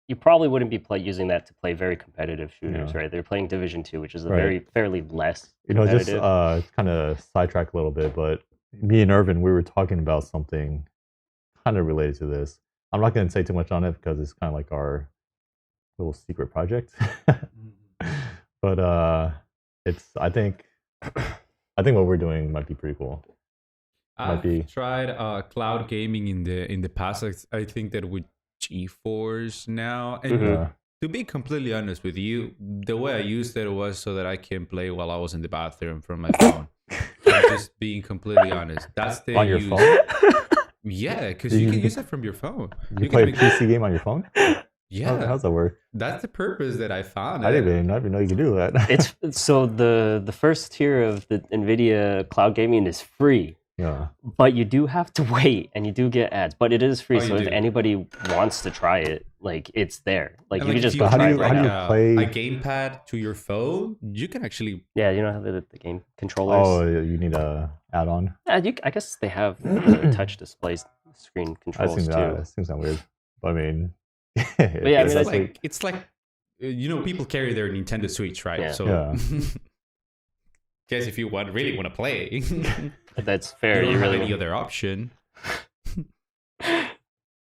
you probably wouldn't be using that to play very competitive shooters, right? They're playing Division 2, which is a fairly less competitive. You know, just kind of sidetrack a little bit, but me and Irvin, we were talking about something kind of related to this. I'm not going to say too much on it because it's kind of like our little secret project. But I think what we're doing might be pretty cool. I've tried cloud gaming in the past. I think that with GeForce now, and to be completely honest with you, the way I used it was so that I can play while I was in the bathroom from my phone. I'm just being completely honest. That's the on your phone. Yeah, because you can use it from your phone. You play a PC game on your phone? Yeah, how's that work? That's the purpose that I found. I didn't even know you could do that. It's so the first tier of the Nvidia cloud gaming is free. Yeah. But you do have to wait, and you do get ads. But it is free, so if anybody wants to try it, like it's there. Like you can just go try it right now. Play a gamepad to your phone? You can actually. Yeah, you know how the game controllers. Oh, you need a add-on. I guess they have the touch display screen controls too. That seems kind of weird. But I mean. But yeah, I mean, it's like you know, people carry their Nintendo Switch, right? Yeah. So, guess if you really want to play, that's fair. You don't have any other option.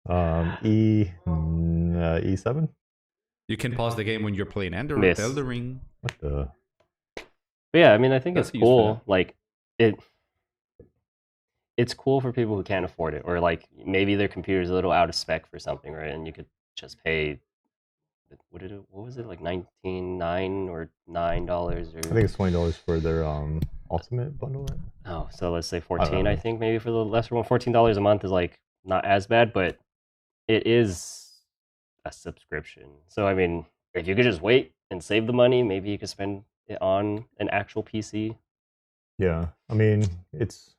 E7. You can pause the game when you're playing Elden Ring. What the? But yeah, I mean, I think it's cool. Like it it's cool for people who can't afford it, or like maybe their computer's a little out of spec for something, right? And you could just pay what was it, like $19.99 or $9 or I think it's $20 for their ultimate bundle, right? Oh, so let's say 14. I think maybe for the lesser one, $14 a month is like not as bad, but it is a subscription. So I mean, if you could just wait and save the money, maybe you could spend it on an actual PC. Yeah, I mean, it's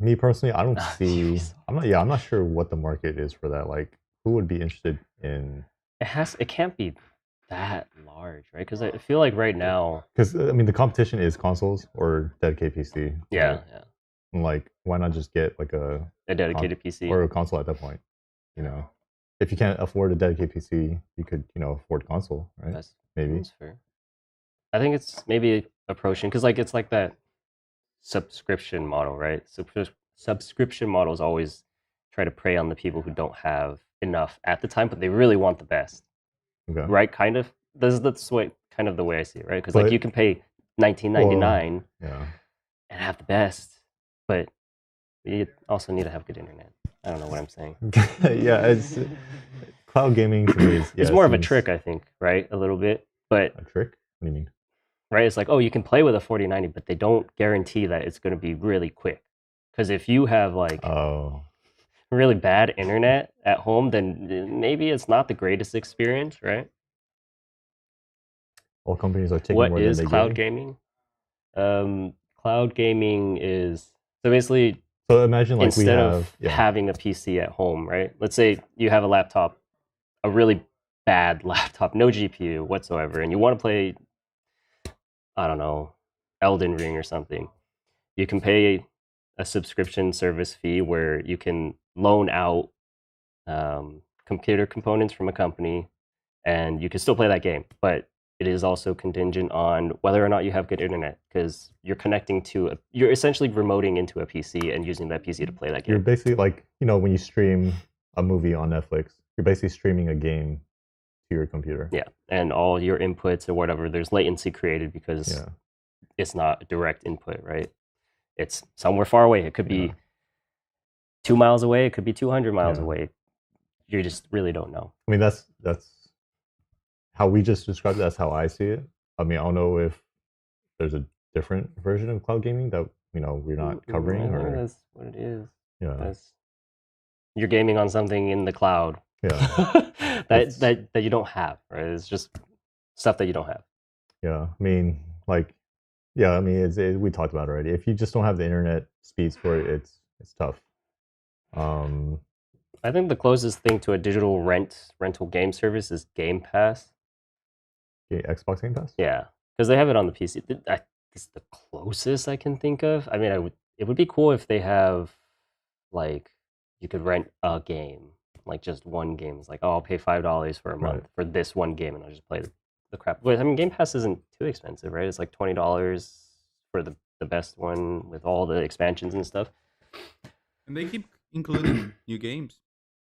me personally. I don't see. I'm not sure what the market is for that. Like, who would be interested in? It can't be that large, right? Because I feel like right now, because I mean, the competition is consoles or dedicated PC. Yeah, right? Yeah. And like, why not just get like a dedicated PC or a console at that point? You know, if you can't afford a dedicated PC, you could afford console, right? Maybe. That's fair. I think it's maybe approaching because like it's like that subscription model, right? Subscription models always try to prey on the people who don't have enough at the time, but they really want the best, right? Kind of. That's kind of the way I see it, right? Because like you can pay $19.99 and have the best, but you also need to have good internet. I don't know what I'm saying. Yeah, it's cloud gaming to me is it's more of a trick, I think, right? A little bit, but a trick. What do you mean? Right? It's like, oh, you can play with a 4090, but they don't guarantee that it's going to be really quick. Because if you have like really bad internet at home, then maybe it's not the greatest experience, right? All companies are taking what more is than they cloud gaming? Cloud gaming is so basically. So imagine like instead of having a PC at home, right? Let's say you have a laptop, a really bad laptop, no GPU whatsoever, and you want to play, I don't know, Elden Ring or something. You can pay a subscription service fee where you can loan out computer components from a company, and you can still play that game, but it is also contingent on whether or not you have good internet, because you're connecting to you're essentially remoting into a PC and using that PC to play that game. You're basically like, when you stream a movie on Netflix, you're basically streaming a game to your computer. Yeah, and all your inputs or whatever, there's latency created because it's not direct input, right? It's somewhere far away. It could be 2 miles away. It could be 200 miles away. You just really don't know. I mean, that's how we just described it. That's how I see it. I mean, I don't know if there's a different version of cloud gaming that we're not covering. I think that's what it is. Yeah, you're gaming on something in the cloud. Yeah, that you don't have, right? It's just stuff that you don't have. Yeah, I mean, like, I mean, we talked about it already. If you just don't have the internet speeds for it, it's tough. I think the closest thing to a digital rental game service is Game Pass. Xbox Game Pass? Yeah, because they have it on the PC. It's the closest I can think of. I mean, it would be cool if they have, like, you could rent a game, like just one game. It's like, oh, I'll pay $5 for a month for this one game, and I'll just play the crap. But I mean, Game Pass isn't too expensive, right? It's like $20 for the best one with all the expansions and stuff. And they keep including new games.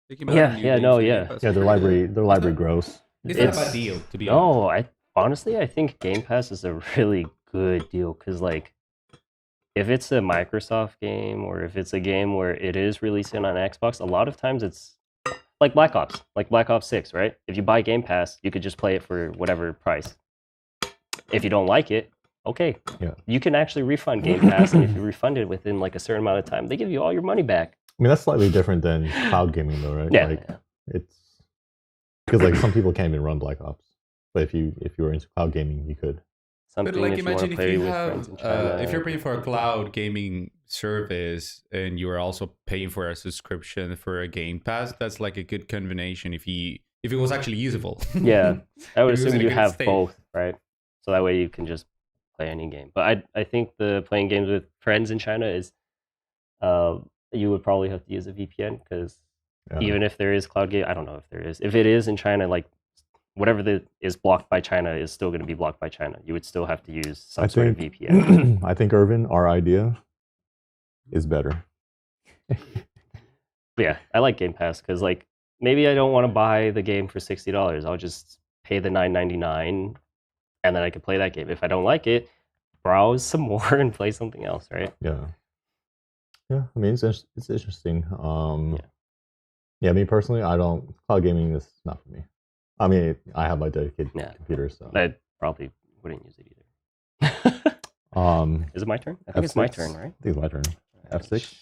Yeah, their library grows. It's not a bad deal, to be honest. Honestly, I think Game Pass is a really good deal because, like, if it's a Microsoft game or if it's a game where it is releasing on Xbox, a lot of times it's like Black Ops 6, right? If you buy Game Pass, you could just play it for whatever price. If you don't like it, okay, you can actually refund Game Pass, and if you refund it within like a certain amount of time, they give you all your money back. I mean, that's slightly different than cloud gaming, though, right? Yeah, it's because like some people can't even run Black Ops, but if you were into cloud gaming, you could. But like, imagine if you have, if you're paying for a cloud gaming service and you are also paying for a subscription for a Game Pass, that's like a good combination. If it was actually usable. Yeah, I would assume you have both, right? So that way you can just play any game. But I think the playing games with friends in China is, you would probably have to use a VPN because even if there is cloud game, I don't know if there is. If it is in China, like whatever is blocked by China is still going to be blocked by China. You would still have to use some sort of VPN. I think, Irvin, our idea is better. Yeah, I like Game Pass because, like, maybe I don't want to buy the game for $60. I'll just pay the $9.99 and then I can play that game. If I don't like it, browse some more and play something else, right? Yeah. Yeah, I mean it's interesting. Yeah, me personally, I don't cloud gaming is not for me. I mean, I have my dedicated computer, so I probably wouldn't use it either. Is it my turn? I think it's my turn, right? I think it's my turn. F6.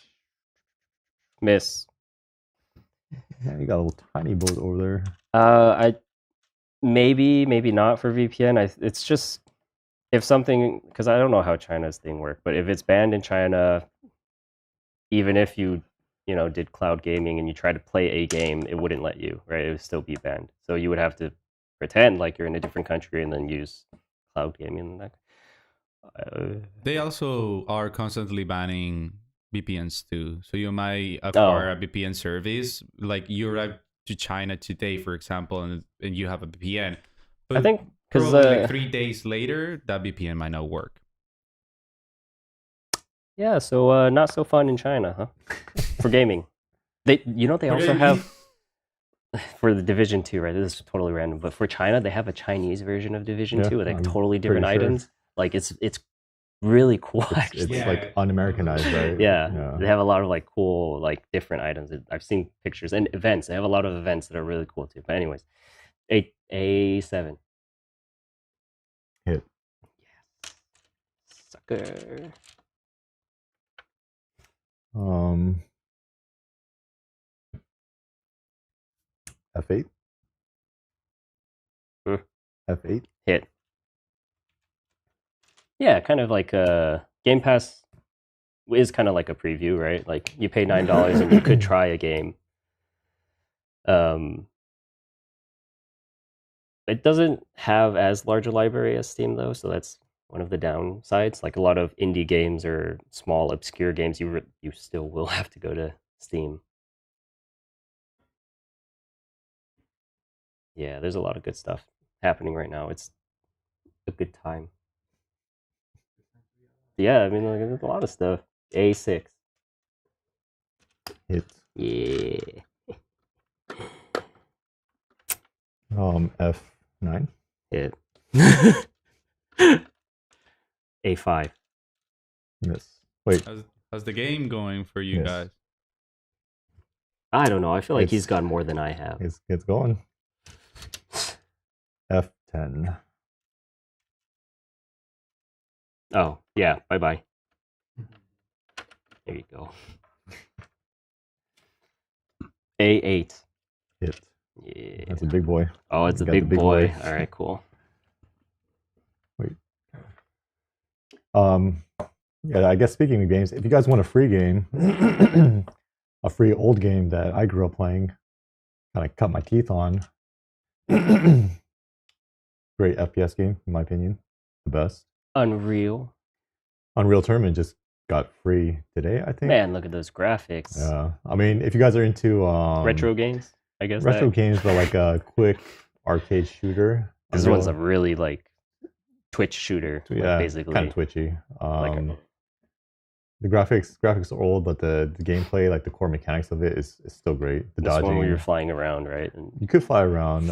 Miss. Yeah, you got a little tiny boat over there. I maybe not for VPN. It's just if something, because I don't know how China's thing works, but if it's banned in China, even if you did cloud gaming and you try to play a game, it wouldn't let you, right? It would still be banned. So you would have to pretend like you're in a different country and then use cloud gaming. They also are constantly banning VPNs too. So you might acquire a VPN service, like you arrive to China today, for example, and you have a VPN. But I think because like 3 days later, that VPN might not work. Yeah, so not so fun in China, huh? For gaming. They also have for the Division 2, right? This is totally random, but for China, they have a Chinese version of Division 2 with like totally different items. Like it's really cool. It's like un-Americanized, right? Yeah, they have a lot of like cool, like different items. I've seen pictures and events. They have a lot of events that are really cool too. But anyways, A7. Hit. Yeah. Sucker. F8. F8. Hit. Yeah, kind of like Game Pass is kind of like a preview, right? Like you pay $9 and you could try a game. It doesn't have as large a library as Steam though, so that's one of the downsides. Like a lot of indie games or small obscure games, you still will have to go to Steam. Yeah, there's a lot of good stuff happening right now. It's a good time. Yeah, I mean, like, there's a lot of stuff. A6. Hit. Yeah. F9. Hit. A5. Miss. Wait. How's the game going for you guys? I don't know. I feel like he's got more than I have. It's going. F10. Oh, yeah. Bye-bye. There you go. A8. Hit. Yeah. That's a big boy. Oh, it's a big boy. All right, cool. Wait. Yeah, I guess speaking of games, if you guys want a free game, a free old game that I grew up playing, kind of cut my teeth on. Great FPS game, in my opinion. The best. Unreal Tournament just got free today, I think. Man, look at those graphics. Yeah. I mean, if you guys are into retro games, I guess. Retro games, but like a quick arcade shooter. This one's a really like Twitch shooter, yeah, basically. Kind of twitchy. The graphics are old, but the gameplay, like the core mechanics of it, is still great. The dodging. One where you're flying around, right? And you could fly around.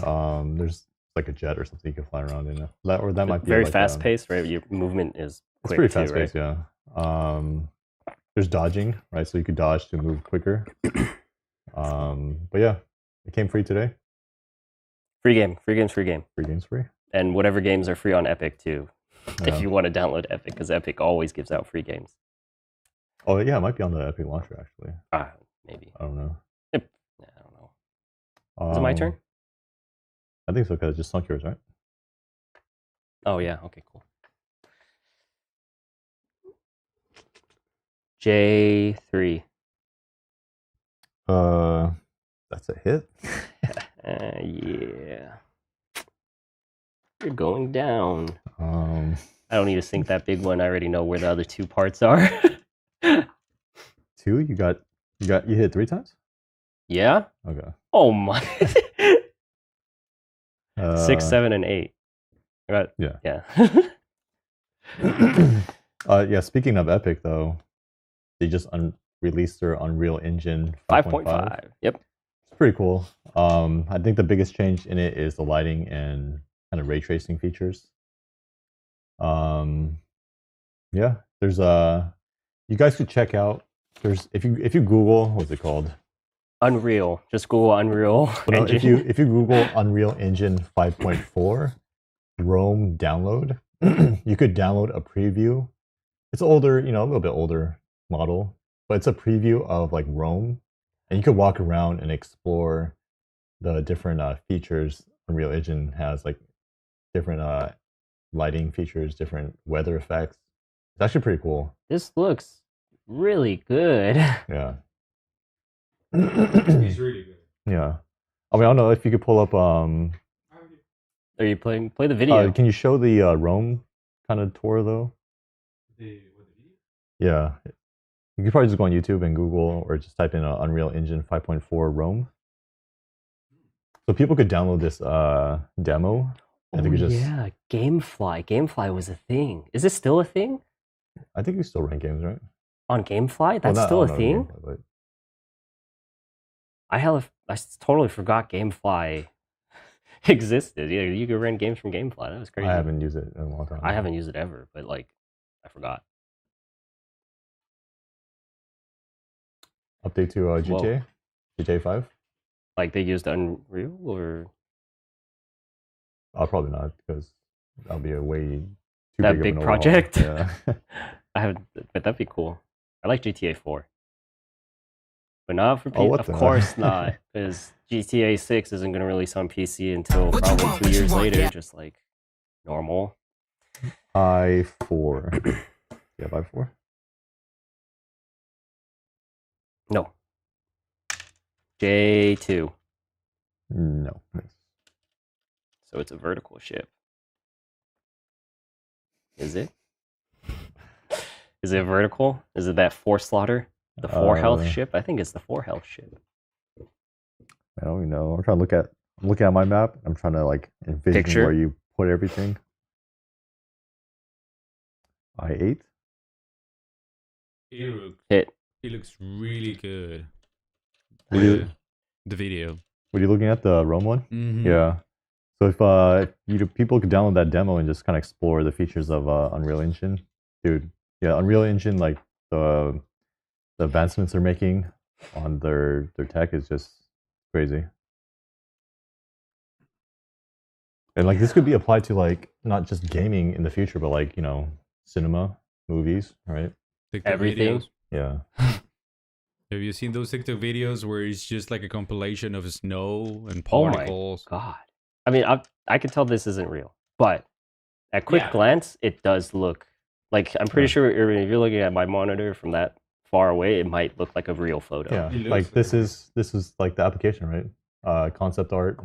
There's like a jet or something you can fly around in. That might be very like fast paced, right? Your movement is quick. It's pretty fast paced, right? Yeah. There's dodging, right? So you could dodge to move quicker. But yeah, it came free today. Free game. Free game's free. And whatever games are free on Epic too. If you want to download Epic, because Epic always gives out free games. Oh yeah, it might be on the Epic launcher actually. Maybe. I don't know. I don't know. Is it my turn? I think so, because it just sunk yours, right? Oh yeah. Okay. Cool. J3. That's a hit. Yeah. You're going down. I don't need to sync that big one. I already know where the other two parts are. 2? You hit 3 times? Yeah? Okay. Oh my. 6, 7, and 8. Yeah. Yeah, speaking of Epic though, they just released their Unreal Engine 5.5. Yep. It's pretty cool. I think the biggest change in it is the lighting and kind of ray tracing features. Yeah, there's you guys could check out There's if you Google, what's it called? Unreal. Just Google Unreal Engine. If you Google Unreal Engine 5.4 Rome download, you could download a preview. It's older, you know, a little bit older model, but it's a preview of like Rome, and you could walk around and explore the different features Unreal Engine has, like different lighting features, different weather effects. It's actually pretty cool. This looks really good. Yeah. It's really good. Yeah. I mean, I don't know if you could pull up. Are you playing? Play the video. Can you show the Rome kind of tour though? What, the video? Yeah. You could probably just go on YouTube and Google, or just type in Unreal Engine 5.4 Rome. So people could download this demo. And yeah, GameFly. GameFly was a thing. Is this still a thing? I think you still run games, right? On GameFly? That's still a thing? GameFly, but... I totally forgot GameFly existed. Yeah, you could rent games from GameFly. That was crazy. I haven't used it in a long time. I haven't used it ever, but like, I forgot. Update to GTA? Whoa. GTA 5? Like they used Unreal or? Probably not, because that'll be a way too that big project. Yeah. I haven't, but that'd be cool. I like GTA 4. But not for PC. Of course not, because GTA 6 isn't going to release on PC until probably 2 years later, just like normal. i4. You have i4? No. J2. No. So it's a vertical ship. Is it? Is it vertical? Is it that 4 slaughter? The 4 health ship? I think it's the 4 health ship. I don't even know. I'm looking at my map. I'm trying to like envision where you put everything. i8? It looks really good. The video. Were you looking at the Rome one? Mm-hmm. Yeah. So if people could download that demo and just kind of explore the features of Unreal Engine, dude. Yeah, Unreal Engine, like the advancements they're making on their tech is just crazy. And like this could be applied to like not just gaming in the future, but like, you know, cinema, movies, right? TikTok everything. Videos. Yeah. Have you seen those TikTok videos where it's just like a compilation of snow and particles? Oh my god! I mean, I can tell this isn't real, but at quick glance, it does look like. I'm pretty sure if you're looking at my monitor from that far away, it might look like a real photo. Yeah, like this is like the application, right? Concept art.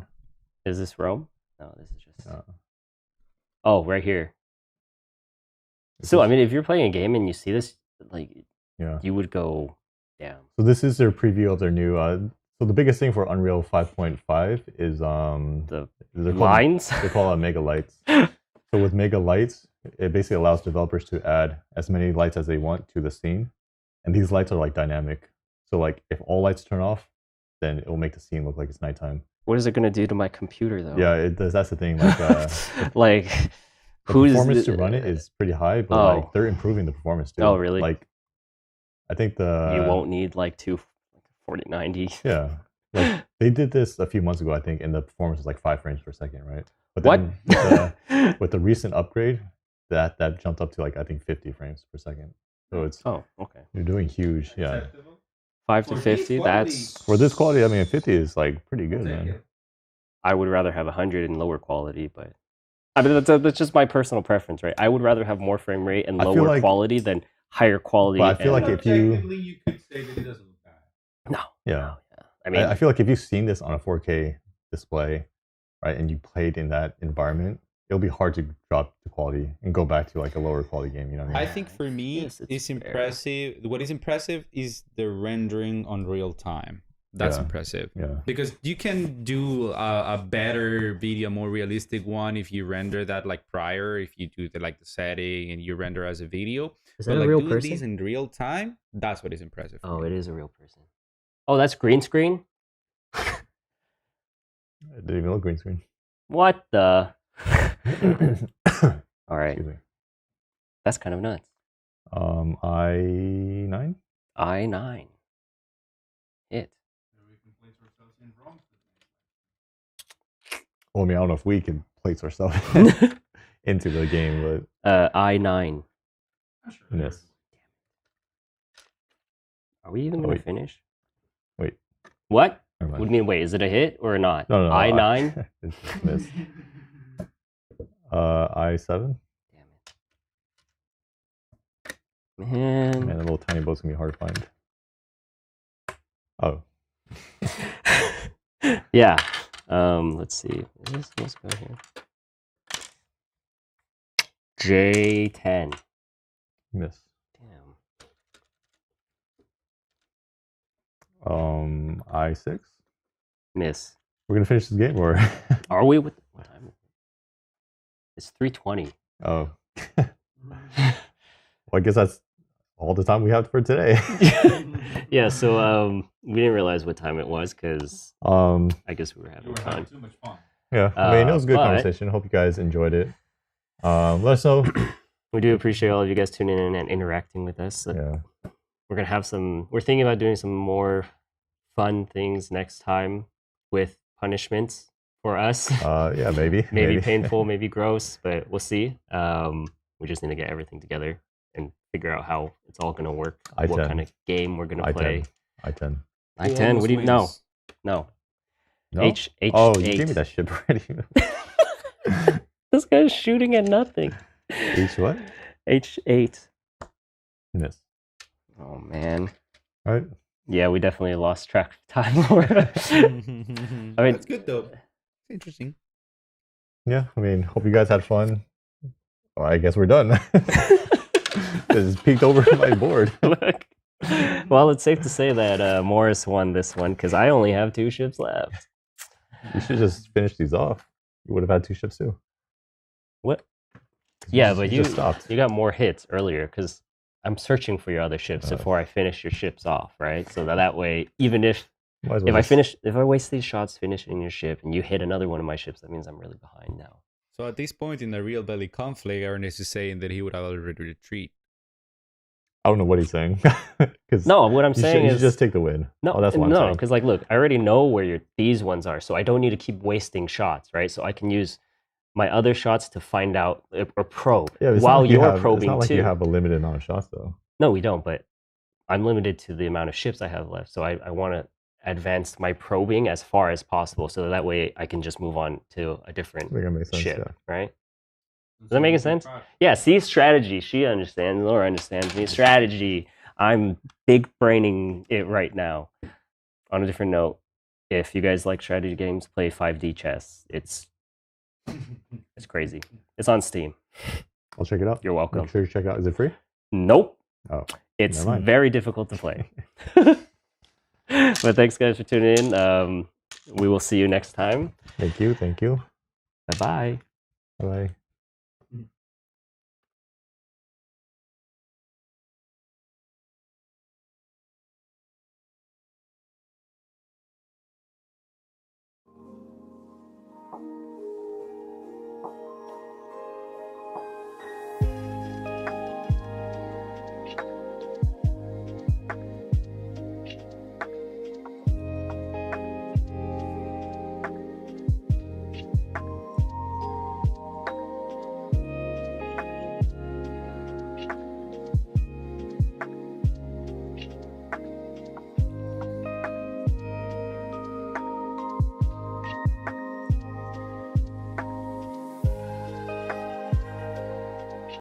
Is this Rome? No, this is just. Oh, right here. So I mean, if you're playing a game and you see this, like, you would go. Yeah. So this is their preview of their new. So the biggest thing for Unreal 5.5 is the lines. They call it mega lights. So with mega lights, it basically allows developers to add as many lights as they want to the scene, and these lights are like dynamic. So like if all lights turn off, then it will make the scene look like it's nighttime. What is it going to do to my computer though? Yeah, it does. That's the thing. Like, like the performance to run it is pretty high, but like they're improving the performance too. Oh, really? Like, I think you won't need like 4090. Yeah, like they did this a few months ago, I think, and the performance was like 5 frames per second, right? But then with the recent upgrade, that jumped up to like I think 50 frames per second. So it's okay. You're doing huge, yeah. 5 to 50. That's for this quality. I mean, 50 is like pretty good, man. I would rather have 100 in lower quality, but I mean that's just my personal preference, right? I would rather have more frame rate and lower quality than higher quality. But I feel like if you could say that it doesn't look bad. No. Yeah. I mean, I feel like if you've seen this on a 4K display, right, and you played in that environment, it'll be hard to drop the quality and go back to like a lower quality game. You know what I mean? I think for me, it's impressive. What is impressive is the rendering on real time. That's impressive. Yeah. Because you can do a better video, more realistic one if you render that like prior. If you do the setting and you render as a video. Is that a real person? These in real time, that's what is impressive. Oh, it is a real person. Oh, that's green screen? It didn't even look green screen. What the? All right. Excuse me. That's kind of nuts. i9? I9. Hit. Well, I mean, I don't know if we can place ourselves into the game, but I9. Yes. Are we even gonna finish? Wait. What? What do you mean? Wait, is it a hit or not? No. I9. Miss. I7. Damn it. Man, the little tiny boat's gonna be hard to find. Oh. Yeah. Let's see. Let's go here. J10. Miss. Damn. I6. Miss. We're gonna finish this game, or are we? What time? It's 3:20. Oh. Well, I guess that's all the time we have for today. Yeah. So we didn't realize what time it was because I guess we were having fun. Too much fun. Yeah. I mean, it was a good conversation. Hope you guys enjoyed it. Let us know. We do appreciate all of you guys tuning in and interacting with us. Yeah. We're gonna have we're thinking about doing some more fun things next time with punishments for us. Yeah, maybe. maybe painful, maybe gross, but we'll see. We just need to get everything together and figure out how it's all gonna work. I-10. What kind of game we're gonna play. I10. I10. What do you know? No. H. Oh, you gave me that shit already. This guy's shooting at nothing. H what? H8. Yes. Oh man. All right. Yeah, we definitely lost track of time. I mean, that's good though. It's interesting. Yeah, I mean, hope you guys had fun. Well, I guess we're done. This peeked over my board. Look. Well, it's safe to say that Morris won this one because I only have 2 ships left. You should just finish these off. You would have had 2 ships too. What? Yeah, but you stopped. You got more hits earlier because I'm searching for your other ships before I finish your ships off, right? So that way, even if I waste these shots finishing your ship and you hit another one of my ships, that means I'm really behind now. So at this point in the real belly conflict, Ernest is saying that he would have already retreat. I don't know what he's saying. No, what I'm saying is you just take the win. No, that's what I'm saying. Because like, look, I already know where these ones are, so I don't need to keep wasting shots, right? So I can use my other shots to find out or probe while you're probing too. It's not like you have a limited amount of shots, though. No, we don't. But I'm limited to the amount of ships I have left, so I want to advance my probing as far as possible, so that way I can just move on to a different ship, right? Does that make sense? Yeah, see, strategy. She understands. Laura understands me. Strategy. I'm big braining it right now. On a different note, if you guys like strategy games, play 5D chess. It's crazy. It's on Steam. I'll check it out. You're welcome. Make sure you check it out. Is it free? Nope. Oh. It's very difficult to play. But thanks, guys, for tuning in. We will see you next time. Thank you. Bye-bye. Bye-bye.